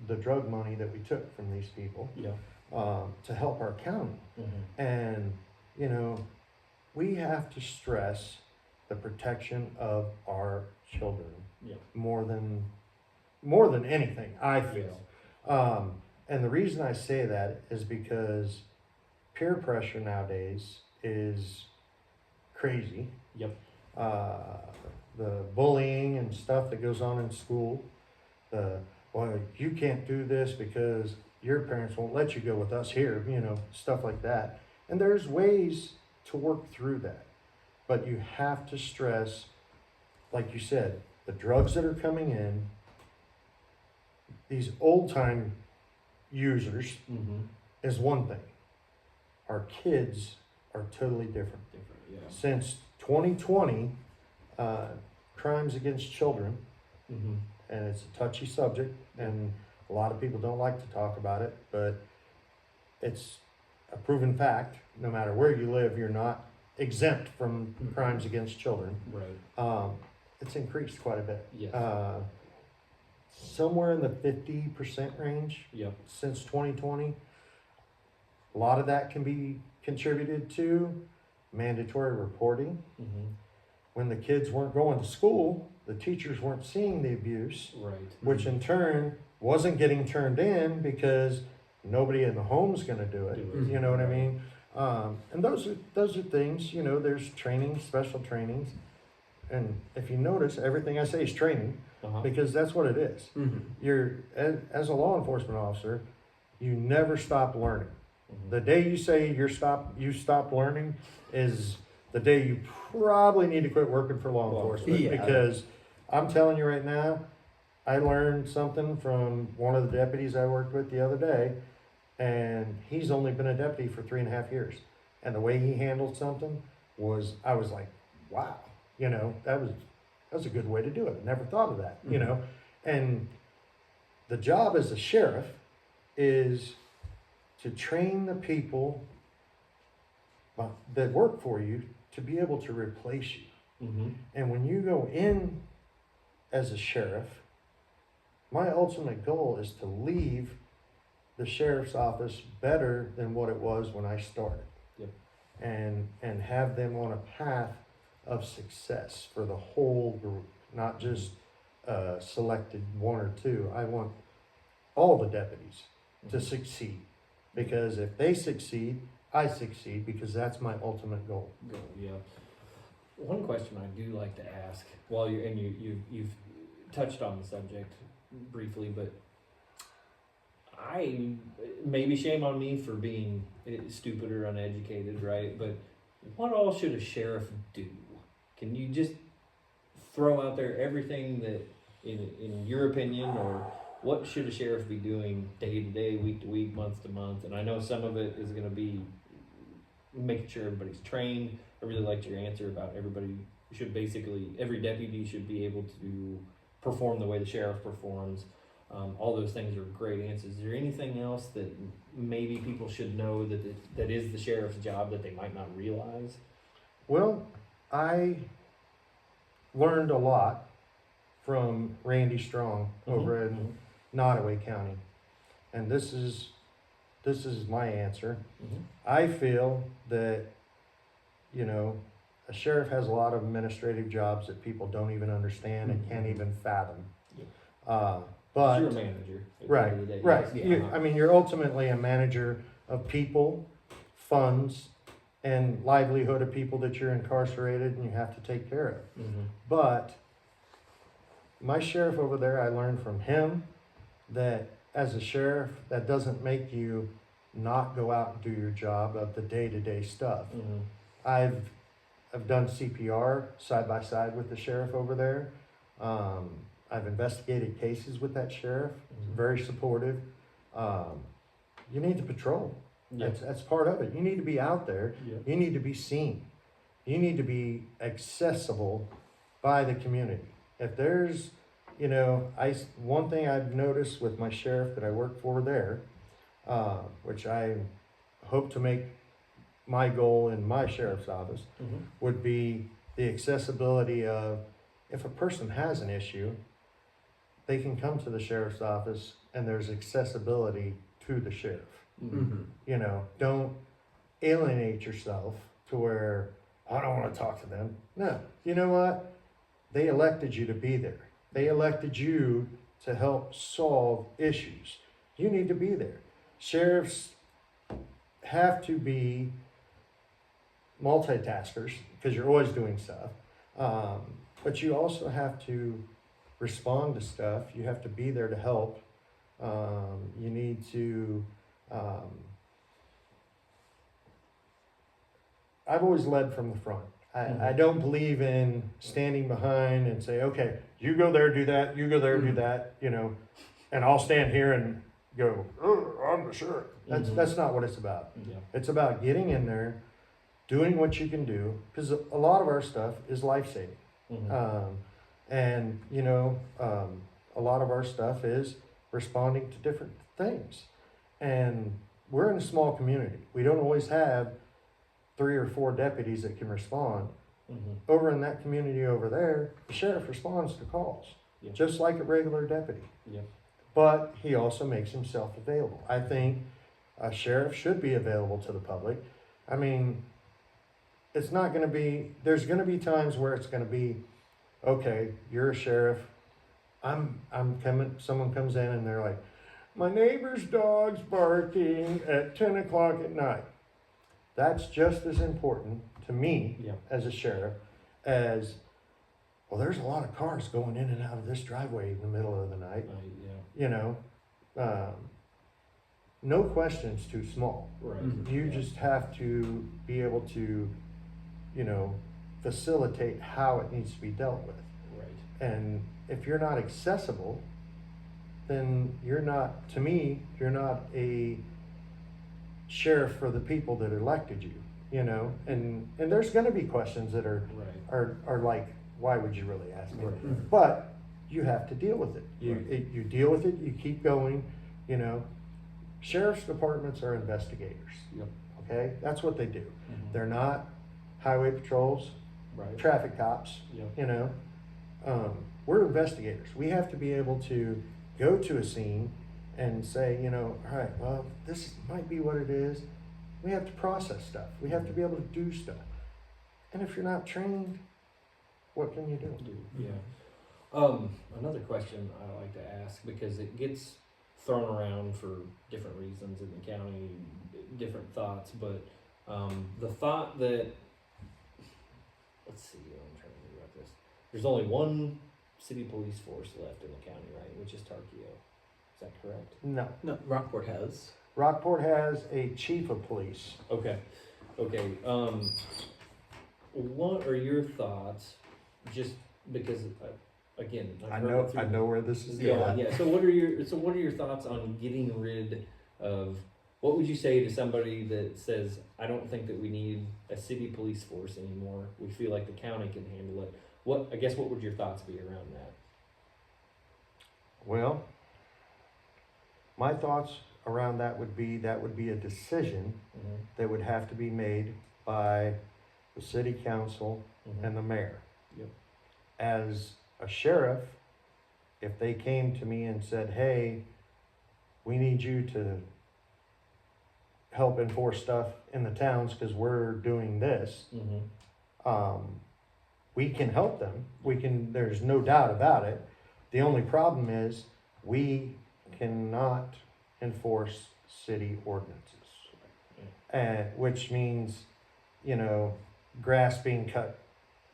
S3: the drug money that we took from these people,
S2: Yeah.
S3: to help our county. And, you know, we have to stress the protection of our children
S2: Yeah.
S3: more than anything, I feel. And the reason I say that is because peer pressure nowadays is crazy.
S2: Yep.
S3: The bullying and stuff that goes on in school, well, you can't do this because your parents won't let you go with us here, you know, stuff like that. And there's ways to work through that. But you have to stress, like you said, the drugs that are coming in, these old time users is one thing. Our kids are totally different.
S2: Yeah.
S3: Since 2020, crimes against children, and it's a touchy subject, and a lot of people don't like to talk about it, but it's a proven fact. No matter where you live, you're not exempt from crimes against children.
S2: Right.
S3: It's increased quite a bit.
S2: Yes.
S3: Somewhere in the 50% range
S2: Yep.
S3: since 2020. A lot of that can be contributed to mandatory reporting. When the kids weren't going to school, the teachers weren't seeing the abuse,
S2: Right.
S3: which in turn wasn't getting turned in because nobody in the home's going to do it. You know what I mean? And those are things, you know, there's training, special trainings. And if you notice, everything I say is training because that's what it is. You're, as a law enforcement officer, you never stop learning. The day you say you stop learning is the day you probably need to quit working for law enforcement.
S1: Yeah.
S3: Because I'm telling you right now, I learned something from one of the deputies I worked with the other day, and he's only been a deputy for 3.5 years. And the way he handled something I was like, wow, you know, that was a good way to do it. I never thought of that, you know. And the job as a sheriff is to train the people that work for you to be able to replace you. And when you go in as a sheriff, my ultimate goal is to leave the sheriff's office better than what it was when I started.
S2: Yep.
S3: And have them on a path of success for the whole group, not just selected one or two. I want all the deputies to succeed, because if they succeed, I succeed, because that's my ultimate goal.
S2: Yeah. One question I do like to ask, while you've touched on the subject briefly, but maybe shame on me for being stupid or uneducated, right? But what all should a sheriff do? Can you just throw out there everything that, in your opinion, or what should a sheriff be doing day to day, week to week, month to month? And I know some of it is going to be making sure everybody's trained. I really liked your answer about every deputy should be able to perform the way the sheriff performs. All those things are great answers. Is there anything else that maybe people should know that is the sheriff's job that they might not realize?
S3: Well, I learned a lot from Randy Strong over in Nottaway County, and this is my answer. I feel that, you know, a sheriff has a lot of administrative jobs that people don't even understand and can't even fathom. But
S2: you're a manager.
S3: Right.
S2: Yeah.
S3: I mean, you're ultimately a manager of people, funds, and livelihood of people that you're incarcerated and you have to take care of. But my sheriff over there, I learned from him that as a sheriff, that doesn't make you not go out and do your job of the day-to-day stuff. I've done CPR side by side with the sheriff over there. I've investigated cases with that sheriff. Very supportive. You need to patrol. That's part of it. You need to be out there. You need to be seen. You need to be accessible by the community. If there's you know, one thing I've noticed with my sheriff that I work for there, which I hope to make my goal in my sheriff's office,
S2: Mhm.
S3: would be the accessibility of, if a person has an issue, they can come to the sheriff's office and there's accessibility to the sheriff.
S1: Mm-hmm.
S3: You know, don't alienate yourself to where I don't want to talk to them. No, you know what? They elected you to be there. They elected you to help solve issues. You need to be there. Sheriffs have to be multitaskers because you're always doing stuff. But you also have to respond to stuff. You have to be there to help. You need to. I've always led from the front. I don't believe in standing behind and say, okay, you go there, do that, you go there, do that, you know, and I'll stand here and go, oh, I'm the sheriff. That's not what it's about.
S2: Yeah.
S3: It's about getting in there, doing what you can do, because a lot of our stuff is life-saving.
S2: Mhm.
S3: And, you know, a lot of our stuff is responding to different things. And we're in a small community. We don't always have 3 or 4 deputies that can respond.
S2: Mhm.
S3: Over in that community over there, the sheriff responds to calls,
S2: Yeah.
S3: just like a regular deputy.
S2: Yeah.
S3: But he also makes himself available. I think a sheriff should be available to the public. I mean, it's not going to be, there's going to be times where it's going to be, okay, you're a sheriff. I'm coming, someone comes in and they're like, my neighbor's dog's barking at 10 o'clock at night. That's just as important to me
S2: Yeah.
S3: as a sheriff as, well, there's a lot of cars going in and out of this driveway in the middle of the night.
S2: Yeah.
S3: You know, no question's too small.
S2: Right.
S1: Mhm.
S3: You
S2: Yeah.
S3: just have to be able to, you know, facilitate how it needs to be dealt with.
S2: Right.
S3: And if you're not accessible, then you're not, to me, you're not a sheriff for the people that elected you, you know? And there's gonna be questions that are like, why would you really ask me?
S2: Right.
S3: But you have to deal with it.
S2: Right.
S3: You deal with it, you keep going, you know? Sheriff's departments are investigators,
S2: Yep.
S3: okay? That's what they do.
S2: Mhm.
S3: They're not highway patrols,
S2: Right.
S3: traffic cops,
S2: Yep.
S3: you know? We're investigators. We have to be able to go to a scene and say, you know, all right, well, this might be what it is. We have to process stuff. We have to be able to do stuff. And if you're not trained, what can you do?
S2: Yeah. Another question I like to ask, because it gets thrown around for different reasons in the county, different thoughts, but the thought that, let's see, I'm trying to think about this. There's only one city police force left in the county, right, which is Tarkio. Is that correct?
S3: No.
S1: No, Rockport has.
S3: Rockport has a chief of police.
S2: Okay. What are your thoughts? Just because, again, I've heard it through-
S3: where this is
S2: Yeah. So what are your thoughts on getting rid of? What would you say to somebody that says, I don't think that we need a city police force anymore. We feel like the county can handle it. What would your thoughts be around that?
S3: Well, my thoughts around that would be a decision
S2: Mm-hmm.
S3: that would have to be made by the city council
S2: Mm-hmm.
S3: and the mayor.
S2: Yep.
S3: As a sheriff, if they came to me and said, hey, we need you to help enforce stuff in the towns because we're doing this,
S2: Mm-hmm.
S3: we can help them. There's no doubt about it. The only problem is we cannot enforce city ordinances. Which means, you know, grass being cut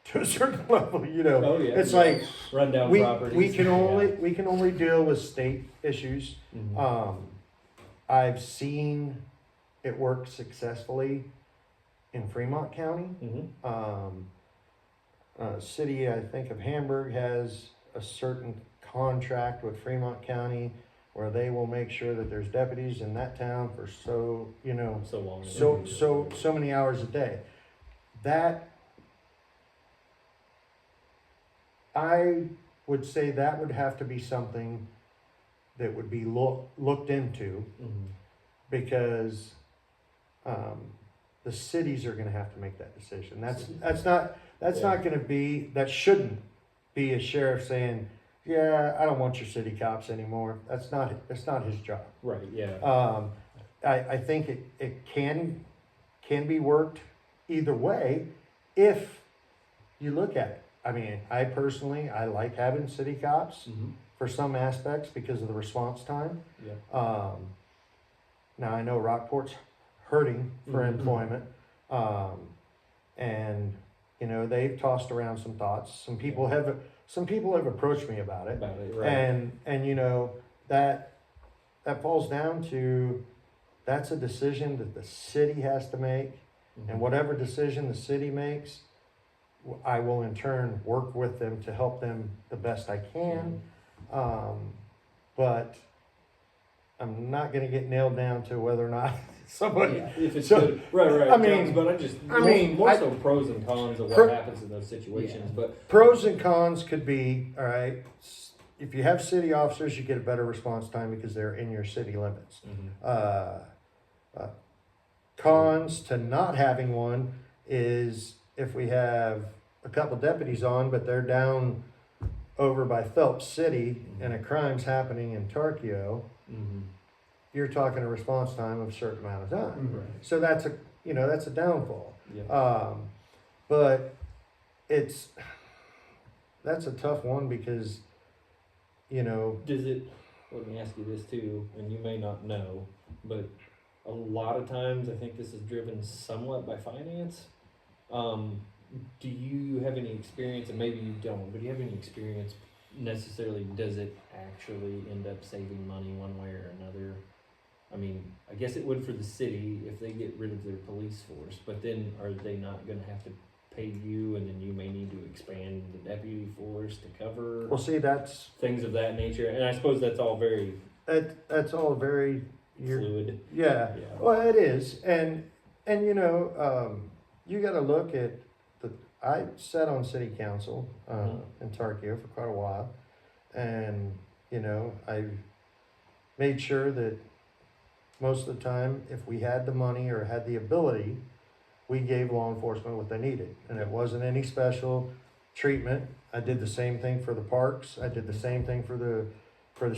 S3: to a certain level, you know.
S2: Oh, yeah.
S3: It's
S2: Yeah.
S3: like
S2: Run down
S3: we
S2: properties.
S3: can only deal with state issues.
S2: Mhm.
S3: I've seen it work successfully in Fremont County.
S2: Mhm.
S3: City, I think of Hamburg, has a certain contract with Fremont County where they will make sure that there's deputies in that town for so
S2: So long.
S3: so many hours a day. That I would say that would have to be something that would be looked into, because the cities are going to have to make that decision. That's not going to be, that shouldn't be a sheriff saying, yeah, I don't want your city cops anymore. That's not his job.
S2: Right. Yeah.
S3: I think it can be worked either way if you look at it. I mean, I personally like having city cops for some aspects because of the response time.
S2: Yeah.
S3: Now I know Rockport's hurting for employment, and you know, they've tossed around some thoughts. Some people have approached me about it,
S2: Right.
S3: and you know, that falls down to, that's a decision that the city has to make, and whatever decision the city makes, I will in turn work with them to help them the best I can. But I'm not going to get nailed down to whether or not somebody.
S2: Yeah, if it's good. Right.
S3: I mean,
S2: but more so pros and cons of what happens in those situations. But
S3: pros and cons could be, all right, if you have city officers, you get a better response time because they're in your city limits. Cons to not having one is if we have a couple deputies on, but they're down over by Phelps City and a crime's happening in Tarkio, you're talking a response time of a certain amount of time. So that's a downfall. But that's a tough one because, you know.
S2: Let me ask you this too, and you may not know, but a lot of times I think this is driven somewhat by finance. Do you have any experience, and maybe you don't, but do you have any experience necessarily, does it actually end up saving money one way or another? I mean, I guess it would for the city if they get rid of their police force, but then are they not going to have to pay you, and then you may need to expand the deputy force to cover
S3: that's
S2: things of that nature? And I suppose that's all very
S3: that's all very
S2: fluid.
S3: Yeah. Well, it is, and you know, you got to look at I sat on city council in Tarkio for quite a while, and you know, I made sure that most of the time, if we had the money or had the ability, we gave law enforcement what they needed, and it wasn't any special treatment. I did the same thing for the parks. I did the same thing for the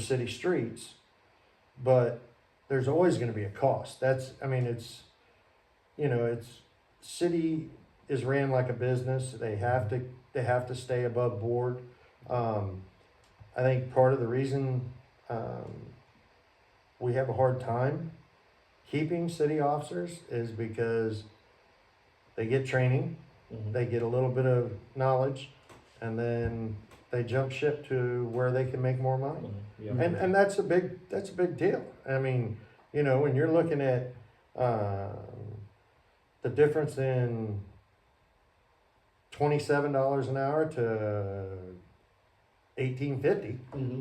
S3: city streets, but there's always going to be a cost. It's city is ran like a business. They have to stay above board. I think part of the reason we have a hard time keeping city officers is because they get training, they get a little bit of knowledge, and then they jump ship to where they can make more money. And that's a big deal. I mean, you know, when you're looking at the difference in $27 an hour to $18.50.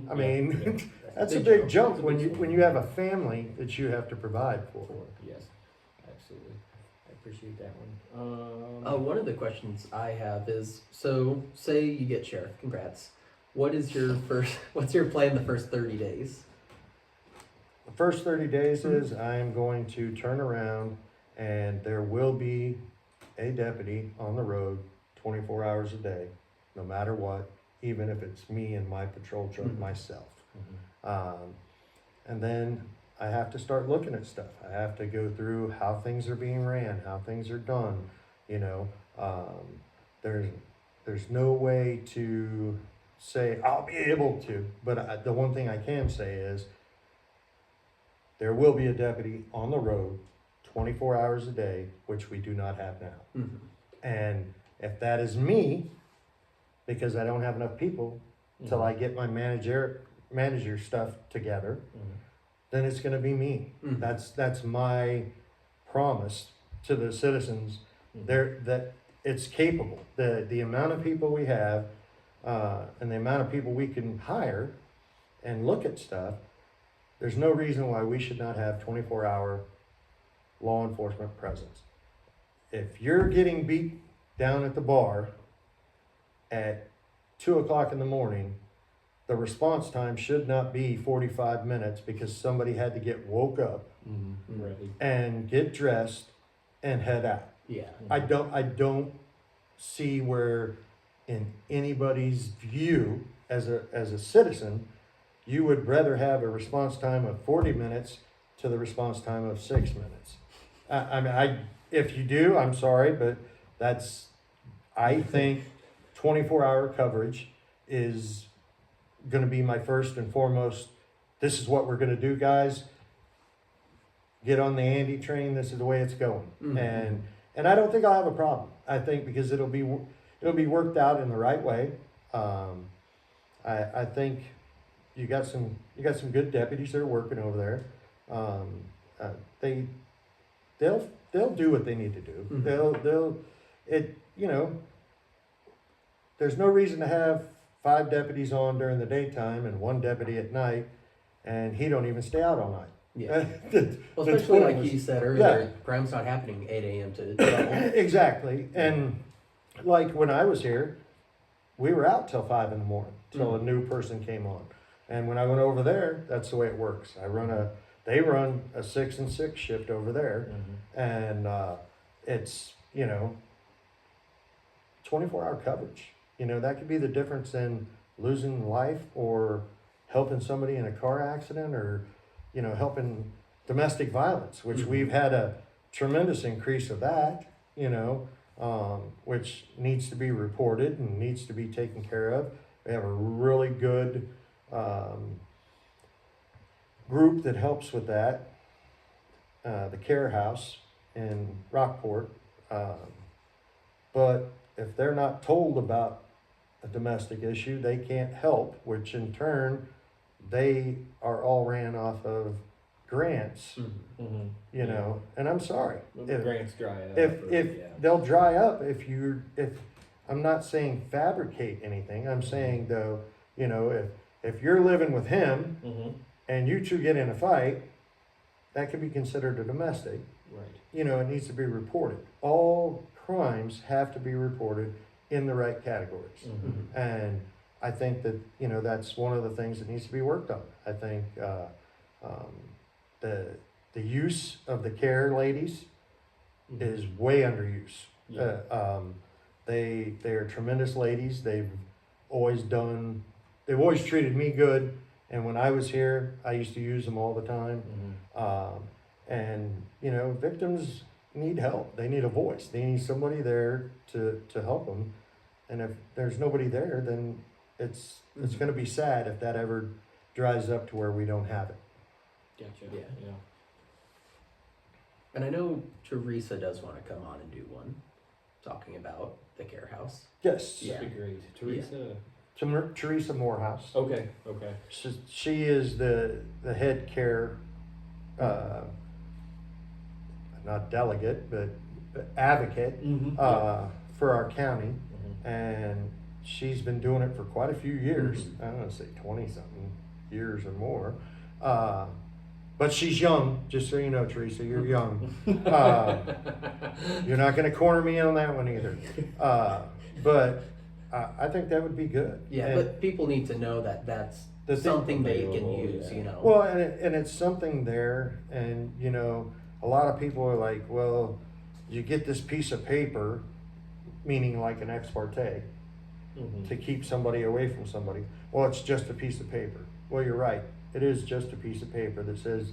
S3: I mean, that's a big jump when you have a family that you have to provide for.
S2: Yes, absolutely. I appreciate that one.
S1: One of the questions I have is, so say you get sheriff, congrats. What's your plan the first 30 days?
S3: The first 30 days is I am going to turn around, and there will be a deputy on the road 24 hours a day, no matter what, even if it's me and my patrol truck myself. And then I have to start looking at stuff. I have to go through how things are being ran, how things are done. You know, there's no way to say I'll be able to, but the one thing I can say is there will be a deputy on the road 24 hours a day, which we do not have now. And if that is me, because I don't have enough people till I get my manager stuff together, then it's going to be me. That's my promise to the citizens. That it's capable. The amount of people we have, and the amount of people we can hire and look at stuff, there's no reason why we should not have 24-hour law enforcement presence. If you're getting beat down at the bar at 2 o'clock in the morning, the response time should not be 45 minutes because somebody had to get woke up
S2: Right.
S3: and get dressed and head out.
S1: Yeah.
S3: I don't see where in anybody's view as a citizen, you would rather have a response time of 40 minutes to the response time of 6 minutes. I mean, if you do, I'm sorry, but I think 24-hour coverage is going to be my first and foremost. This is what we're going to do, guys. Get on the Andy train. This is the way it's going.
S1: Mhm.
S3: And I don't think I'll have a problem. I think because it'll be worked out in the right way. I think you got some good deputies that are working over there. They'll do what they need to do.
S1: Mhm.
S3: There's no reason to have 5 deputies on during the daytime and 1 deputy at night, and he don't even stay out all night.
S1: Yeah.
S3: The
S1: Well, especially like
S3: point
S1: you said
S3: yeah.
S1: earlier, crime's not happening 8 a.m. to 12.
S3: Exactly. And like when I was here, we were out till 5 in the morning till a new person came on. And when I went over there, that's the way it works. They run a 6 and 6 shift over there, and it's 24-hour coverage. That could be the difference in losing life or helping somebody in a car accident or helping domestic violence, which we've had a tremendous increase of that, which needs to be reported and needs to be taken care of. We have a really good group that helps with that, the Care House in Rockport. But if they're not told about a domestic issue, they can't help, which in turn, they are all ran off of grants, and I'm sorry.
S2: Grants dry up.
S3: If they'll dry up if I'm not saying fabricate anything, I'm saying though, if you're living with him and you two get in a fight, that could be considered a domestic.
S2: Right.
S3: It needs to be reported. All crimes have to be reported in the right categories. And I think that, that's one of the things that needs to be worked on. I think the use of the care ladies is way underused.
S2: Yeah.
S3: They are tremendous ladies. They've always treated me good. And when I was here, I used to use them all the time. And victims need help. They need a voice. They need somebody there to help them. And if there's nobody there, then it's going to be sad if that ever dries up to where we don't have it.
S2: Gotcha.
S1: Yeah. And I know Teresa does want to come on and do one, talking about the Care House.
S3: Yes.
S1: Yeah.
S2: That'd be great. Teresa.
S3: Teresa Morehouse.
S2: Okay.
S3: She is the head care, not delegate, but advocate for our county. And she's been doing it for quite a few years. I don't want to say 20-something years or more. But she's young, just so you know, Teresa, you're young. You're not going to corner me on that one either. But I think that would be good.
S1: Yeah, but people need to know that that's something they can use,
S3: Well, and it's something there, and a lot of people are like, well, you get this piece of paper, meaning like an ex parte, to keep somebody away from somebody. Well, it's just a piece of paper. Well, you're right. It is just a piece of paper that says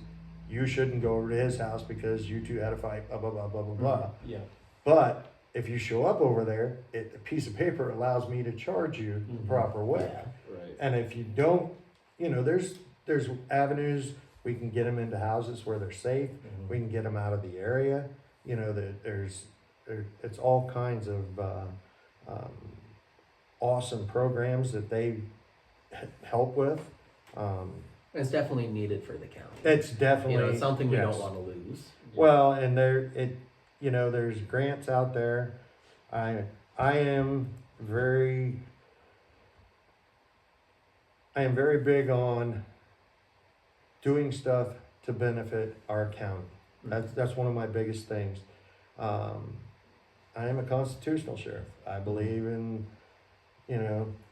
S3: you shouldn't go over to his house because you two had a fight, blah, blah, blah, blah, blah, blah.
S2: Yeah.
S3: But if you show up over there, a piece of paper allows me to charge you the proper way.
S1: Yeah.
S2: Right.
S3: And if you don't, there's avenues. We can get them into houses where they're safe. We can get them out of the area. It's all kinds of awesome programs that they help with.
S1: It's definitely needed for the county.
S3: It's definitely
S1: it's something we
S3: yes.
S1: don't want to lose.
S3: Well, and there's grants out there. I am very big on doing stuff to benefit our county. That's one of my biggest things. I am a constitutional sheriff. I believe in,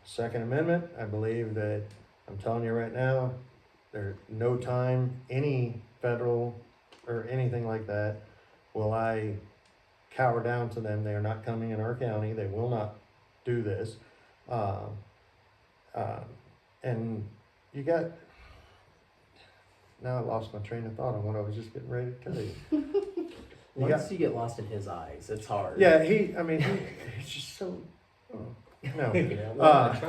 S3: Second Amendment. I believe that I'm telling you right now, there's no time, any federal or anything like that, will I cower down to them. They are not coming in our county. They will not do this. And you got, now I lost my train of thought on what I was just getting ready to tell you.
S1: Once you get lost in his eyes, it's hard.
S3: Yeah, he's just so, no.
S2: Yeah, well, I've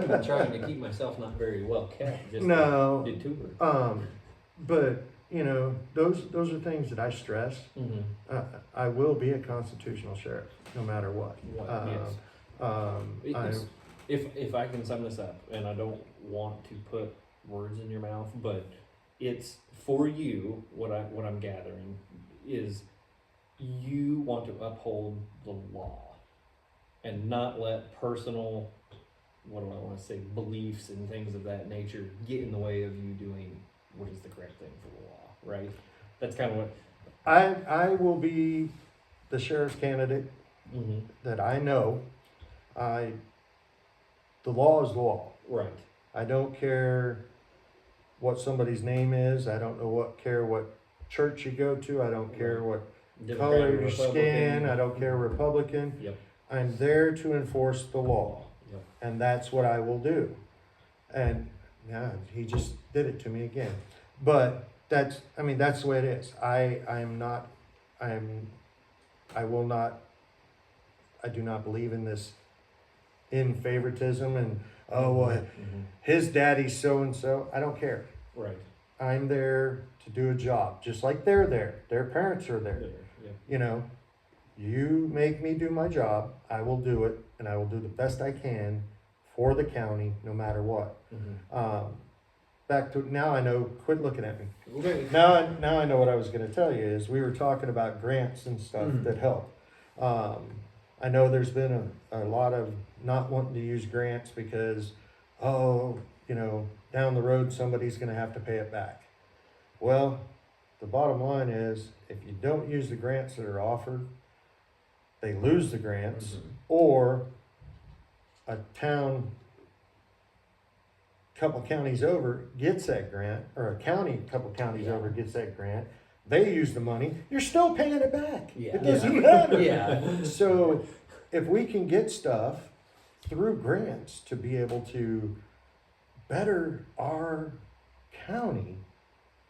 S2: been trying to keep myself not very well kept. Just
S3: No.
S2: did tour.
S3: But, those are things that I stress.
S2: Mm-hmm.
S3: I will be a constitutional sheriff, no matter what.
S2: Yes. If I can sum this up, and I don't want to put words in your mouth, but it's for you. What I'm gathering is you want to uphold the law and not let personal, what do I want to say, beliefs and things of that nature get in the way of you doing what is the correct thing for the law, right? That's kind of what.
S3: I will be the sheriff's candidate
S2: Mm-hmm.
S3: that I know. The law is law.
S2: Right.
S3: I don't care what somebody's name is. I don't care what church you go to. I don't care what
S2: Democrat
S3: color
S2: or
S3: your
S2: Republican.
S3: skin. I don't care Republican.
S2: Yep.
S3: I'm there to enforce the law.
S2: Yep.
S3: And that's what I will do. And yeah, he just did it to me again. But that's the way it is. I do not believe in this in favoritism and his daddy's so and so. I don't care.
S2: Right.
S3: I'm there to do a job, just like they're there. Their parents are there.
S2: Yeah.
S3: You make me do my job, I will do it, and I will do the best I can for the county, no matter what.
S2: Mm-hmm.
S3: Back to now, I know. Quit looking at me.
S2: Okay.
S3: Now I know what I was going to tell you is we were talking about grants and stuff that help. I know there's been a lot of not wanting to use grants because, down the road somebody's going to have to pay it back. Well, the bottom line is if you don't use the grants that are offered, they lose the grants, or a town couple counties over gets that grant, or a county couple counties over gets that grant. They use the money. You're still paying it back.
S1: Yeah.
S3: It doesn't matter.
S1: Yeah.
S3: So if we can get stuff through grants to be able to better our county,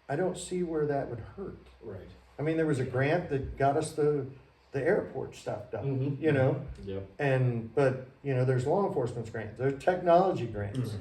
S3: I don't see where that would hurt.
S2: Right.
S3: I mean, there was a grant that got us the airport stuff done,
S2: Yep.
S3: but there's law enforcement grants, there's technology grants,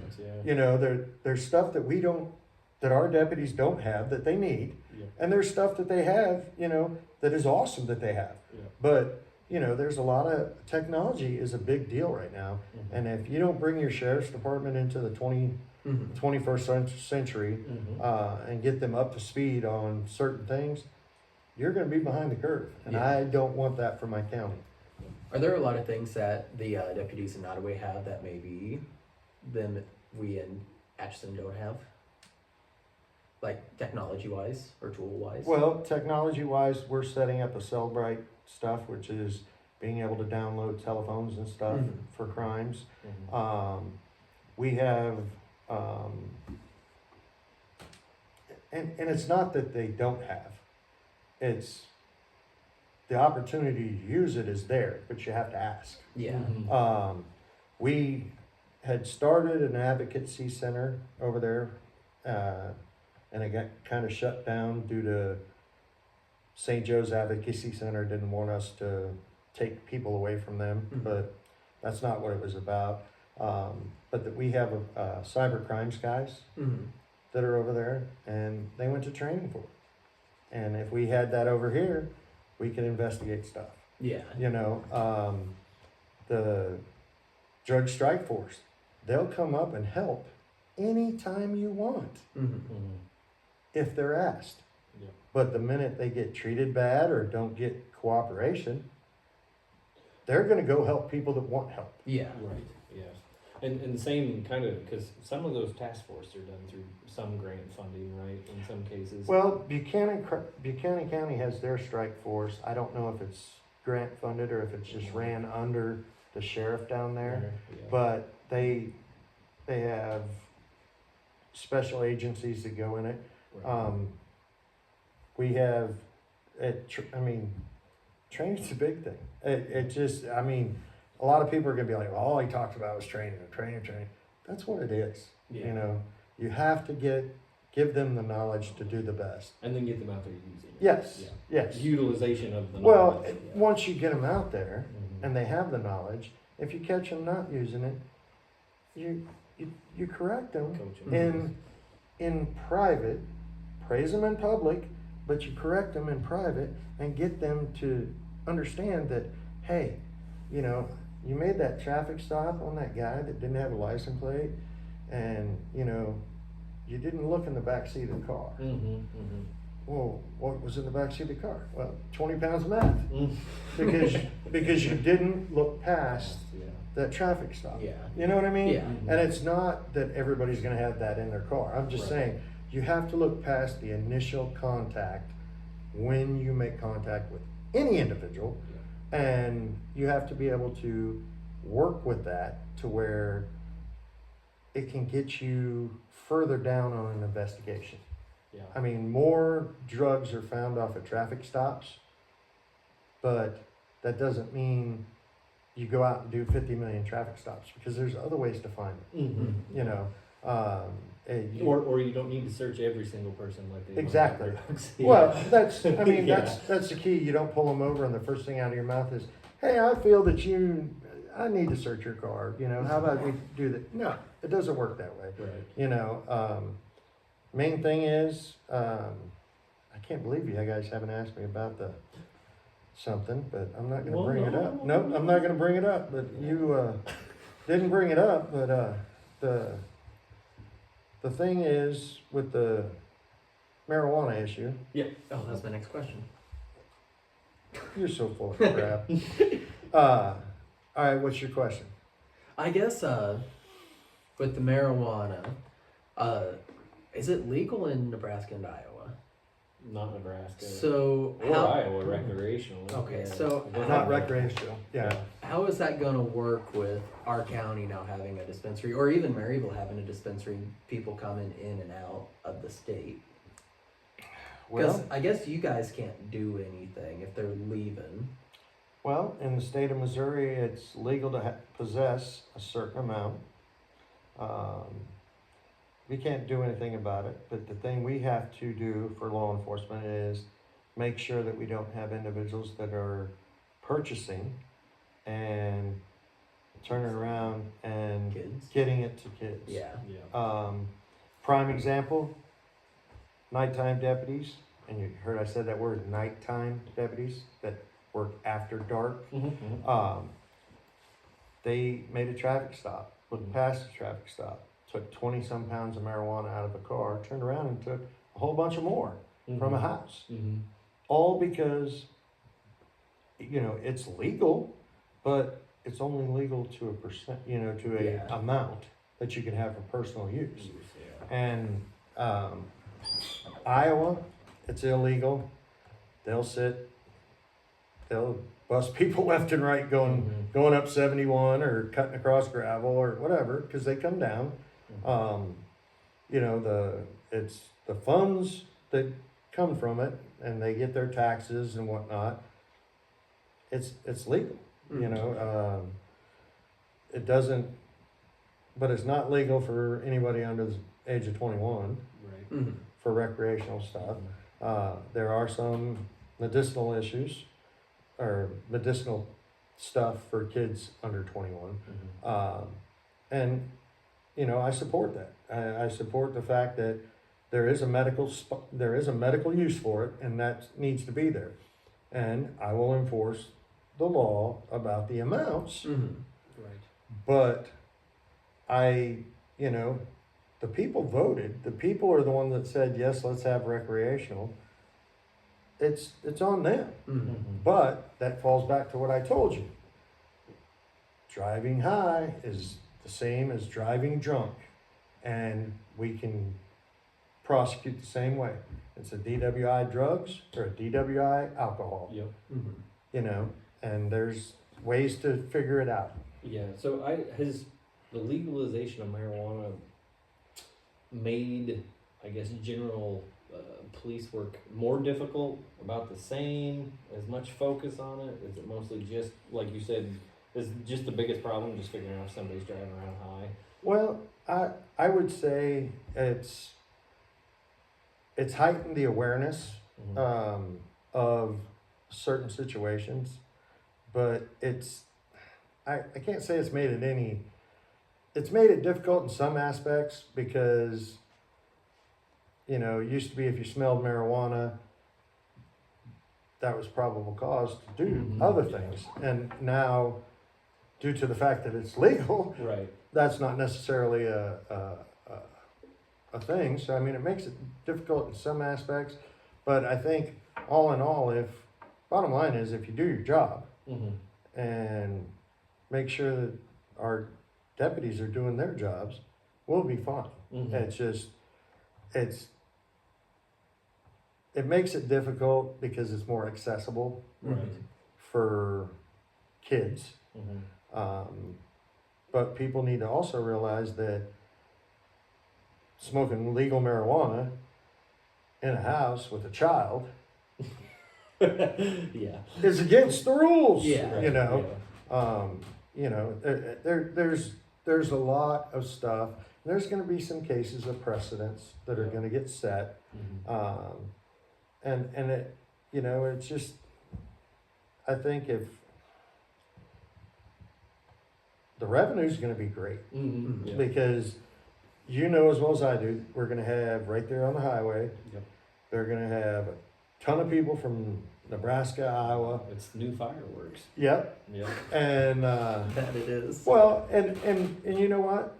S2: Yeah.
S3: there's stuff that our deputies don't have that they need.
S2: Yep.
S3: And there's stuff that they have, that is awesome that they have.
S2: Yep.
S3: But, there's a lot of technology is a big deal right now.
S2: Mm-hmm.
S3: And if you don't bring your sheriff's department into the 21st century and get them up to speed on certain things, you're going to be behind the curve. And I don't want that for my county.
S1: Are there a lot of things that the deputies in Nottoway have that maybe we in Atchison don't have? Like technology-wise or tool-wise?
S3: Well, technology-wise, we're setting up a Cellbrite stuff, which is being able to download telephones and stuff for crimes.
S2: Mm-hmm.
S3: We have, and it's not that they don't have, it's the opportunity to use it is there, but you have to ask.
S1: Yeah.
S2: Mm-hmm.
S3: We had started an advocacy center over there, and it got kind of shut down due to St. Joe's Advocacy Center didn't want us to take people away from them, but that's not what it was about. But that we have cyber crimes guys that are over there, and they went to training for it. And if we had that over here, we could investigate stuff.
S1: Yeah.
S3: The drug strike force, they'll come up and help anytime you want if they're asked.
S2: Yeah.
S3: But the minute they get treated bad or don't get cooperation, they're going to go help people that want help.
S1: Yeah.
S2: Right. Yes. And the same kind of, because some of those task forces are done through some grant funding, right? In some cases.
S3: Well, Buchanan County has their strike force. I don't know if it's grant funded or if it's just ran under the sheriff down there.
S2: Yeah.
S3: But they have special agencies that go in it.
S2: Right.
S3: We have, training's a big thing. It just, a lot of people are gonna be like, well, all he talked about was training. That's what it is.
S2: Yeah.
S3: You know, you have to give them the knowledge to do the best.
S2: And then get them out there using it.
S3: Yes,
S2: Yeah.
S3: yes.
S2: Utilization of the
S3: Well,
S2: knowledge.
S3: once you get them out there
S2: Mhm.
S3: and they have the knowledge, if you catch them not using it, you correct them
S2: Coach 'em.
S3: in private, praise them in public, but you correct them in private and get them to understand that, hey, you know, you made that traffic stop on that guy that didn't have a license plate, and you know, you didn't look in the back seat of the car.
S2: Mhm.
S3: Well, what was in the back seat of the car? Well, 20 pounds of meth.
S2: Mhm.
S3: because you didn't look past
S2: Yeah.
S3: that traffic stop.
S1: Yeah.
S3: You know what I mean?
S1: Yeah.
S3: And it's not that everybody's gonna have that in their car. I'm just
S2: Right.
S3: saying, you have to look past the initial contact when you make contact with any individual, and you have to be able to work with that to where it can get you further down on an investigation.
S2: Yeah.
S3: I mean, more drugs are found off of traffic stops, but that doesn't mean you go out and do 50 million traffic stops, because there's other ways to find it,
S2: Mhm.
S3: you know.
S2: Or you don't need to search every single person like they do on
S3: Exactly.
S2: drugs.
S3: Well, that's
S2: Yeah.
S3: that's the key. You don't pull them over and the first thing out of your mouth is, hey, I feel that I need to search your car, you know, how about we do that? No, it doesn't work that way.
S2: Right.
S3: You know, main thing is, I can't believe you guys haven't asked me about something, but I'm not gonna
S2: Well,
S3: bring it
S2: no,
S3: up. Nope, I'm not gonna bring it up, but you, didn't bring it up, but, the thing is with the marijuana issue,
S1: Oh, that's my next question.
S3: you're so full of crap. All right, what's your question?
S1: I guess with the marijuana, is it legal in Nebraska and Iowa?
S2: Not Nebraska.
S1: So
S2: or
S1: how,
S2: Iowa recreational.
S1: Okay,
S2: Yeah.
S1: so
S2: Both
S3: Not
S2: of them.
S3: recreational, yeah.
S1: how is that going to work with our county now having a dispensary, or even Maryville having a dispensary, people coming in and out of the state? Because
S3: Well,
S1: I guess you guys can't do anything if they're leaving.
S3: in the state of Missouri, it's legal to possess a certain amount. We can't do anything about it, but the thing we have to do for law enforcement is make sure that we don't have individuals that are purchasing and turning around and
S1: Kids.
S3: getting it to kids.
S1: Yeah.
S2: Yeah.
S3: Prime example, nighttime deputies, and you heard I said that word, nighttime deputies that work after dark.
S2: Mhm.
S3: They made a traffic stop, looked past the traffic stop, took 20 some pounds of marijuana out of a car, turned around and took a whole bunch of more from a house.
S2: Mhm.
S3: All because, you know, it's legal, but it's only legal to a percent, you know, to a
S1: Yeah.
S3: amount that you can have for personal use.
S2: Yeah.
S3: And Iowa, it's illegal. They'll bust people left and right going up 71 or cutting across gravel or whatever, because they come down. You know, it's the funds that come from it, and they get their taxes and whatnot. It's legal, you know. It doesn't, but it's not legal for anybody under the age of 21
S2: Right.
S1: Mhm.
S3: for recreational stuff. There are some medicinal issues or medicinal stuff for kids under 21. And, you know, I support that. I support the fact that there is a medical use for it, and that needs to be there. And I will enforce the law about the amounts,
S1: Mhm.
S2: Right.
S3: but you know, the people voted. The people are the one that said, yes, let's have recreational. It's on them.
S1: Mhm.
S3: But that falls back to what I told you. Driving high is the same as driving drunk, and we can prosecute the same way. It's a DWI drugs or a DWI alcohol,
S2: Yep.
S1: Mhm.
S3: you know, and there's ways to figure it out.
S2: Yeah. So has the legalization of marijuana made, I guess, general police work more difficult, about the same, as much focus on it? Is it mostly just, like you said, is just the biggest problem just figuring out if somebody's driving around high?
S3: Well, I would say it's heightened the awareness of certain situations, but I can't say it's made it difficult in some aspects because, you know, it used to be if you smelled marijuana, that was probable cause to do other things. And now, due to the fact that it's legal,
S2: Right.
S3: that's not necessarily a thing. So, I mean, it makes it difficult in some aspects, but I think all in all, bottom line is if you do your job and make sure that our deputies are doing their jobs, we'll be fine. It's just, it makes it difficult because it's more accessible for kids. But people need to also realize that smoking legal marijuana in a house with a child
S2: Yeah.
S3: is against the rules.
S1: Yeah.
S3: You know, there's a lot of stuff. There's going to be some cases of precedents that are going to get set. And it, you know, it's just, I think if the revenue is going to be great because you know as well as I do, we're going to have right there on the highway, they're going to have a ton of people from Nebraska, Iowa.
S2: It's new fireworks.
S3: Yep. And
S1: That it is.
S3: well, and you know what?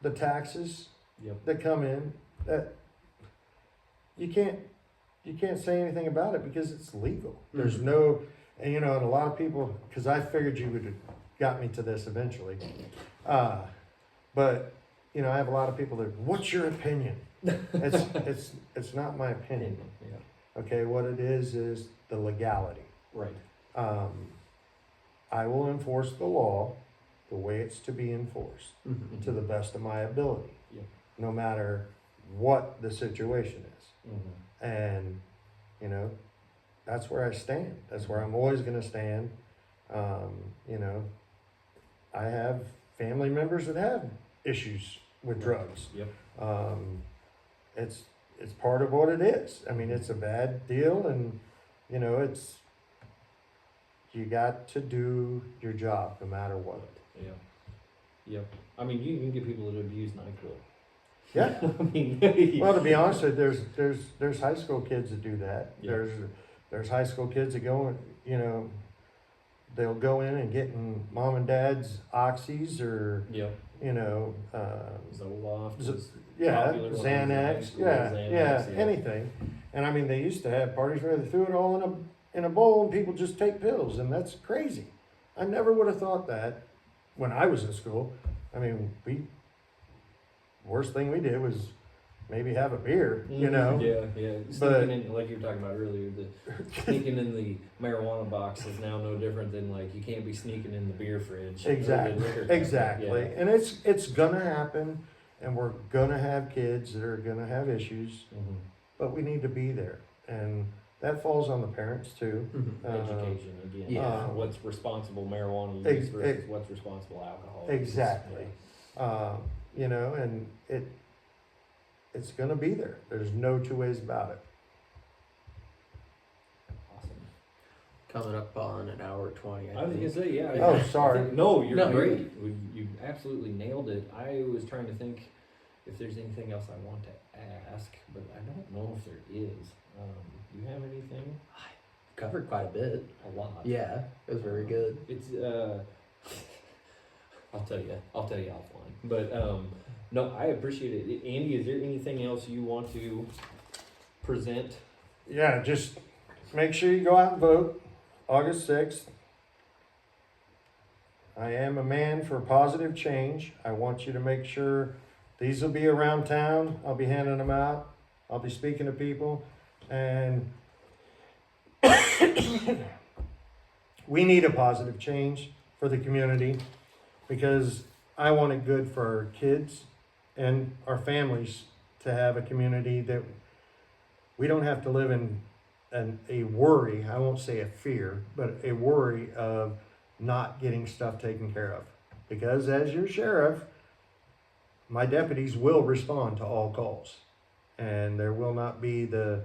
S3: The taxes that come in, that you can't say anything about it because it's legal. There's no, and you know, and a lot of people, because I figured you would have got me to this eventually, but you know, I have a lot of people that, what's your opinion? It's not my opinion. Okay, what it is the legality.
S2: Right.
S3: I will enforce the law the way it's to be enforced to the best of my ability, no matter what the situation is. And, you know, that's where I stand. That's where I'm always going to stand. You know, I have family members that have issues with drugs. It's part of what it is. I mean, it's a bad deal, and you know, you got to do your job no matter what.
S2: I mean, you can get people that abuse NyQuil.
S3: Yeah.
S2: I mean,
S3: Well, to be honest with you, there's high school kids that do that.
S2: Yeah.
S3: There's high school kids that go, you know, they'll go in and get in mom and dad's oxys or you know,
S2: Zoloft.
S3: Xanax, anything. And I mean, they used to have parties where they threw it all in a bowl and people just take pills, and that's crazy. I never would have thought that when I was in school. I mean, worst thing we did was maybe have a beer, you know.
S2: Sneaking in, like you were talking about earlier, the sneaking in the marijuana box is now no different than like you can't be sneaking in the beer fridge.
S3: Exactly. And it's gonna happen, and we're gonna have kids that are gonna have issues, but we need to be there, and that falls on the parents too.
S2: Education again. What's responsible marijuana use versus what's responsible alcohol use.
S3: Exactly. You know, and it's gonna be there. There's no two ways about it.
S2: Awesome.
S1: Coming up on an hour 20.
S2: I was gonna say,
S3: Oh, sorry.
S2: No, you're
S1: No,
S2: great. You absolutely nailed it. I was trying to think if there's anything else I want to ask, but I don't know if there is. You have anything?
S1: Covered quite a bit.
S2: A lot.
S1: Yeah, it was very good.
S2: It's I'll tell you offline. But no, I appreciate it. Andy, is there anything else you want to present?
S3: Yeah, just make sure you go out and vote August 6th. I am a man for positive change. I want you to make sure these will be around town. I'll be handing them out. I'll be speaking to people. And we need a positive change for the community because I want it good for our kids and our families to have a community that we don't have to live in a worry, I won't say a fear, but a worry of not getting stuff taken care of. Because as your sheriff, my deputies will respond to all calls. And there will not be the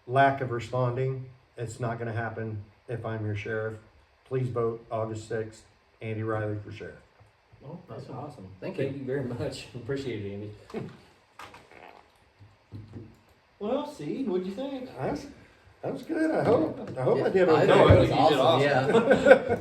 S3: lack of responding. It's not going to happen if I'm your sheriff. Please vote August 6th, Andy Riley for sheriff.
S2: Well, that's
S1: Awesome.
S2: awesome.
S1: Thank
S2: Thank you very much. Appreciate it, Andy. Well, see, what'd you think?
S3: That was good. I hope I did
S1: I
S3: okay.
S1: think it was
S2: You did
S1: awesome.
S2: awesome.
S1: Yeah.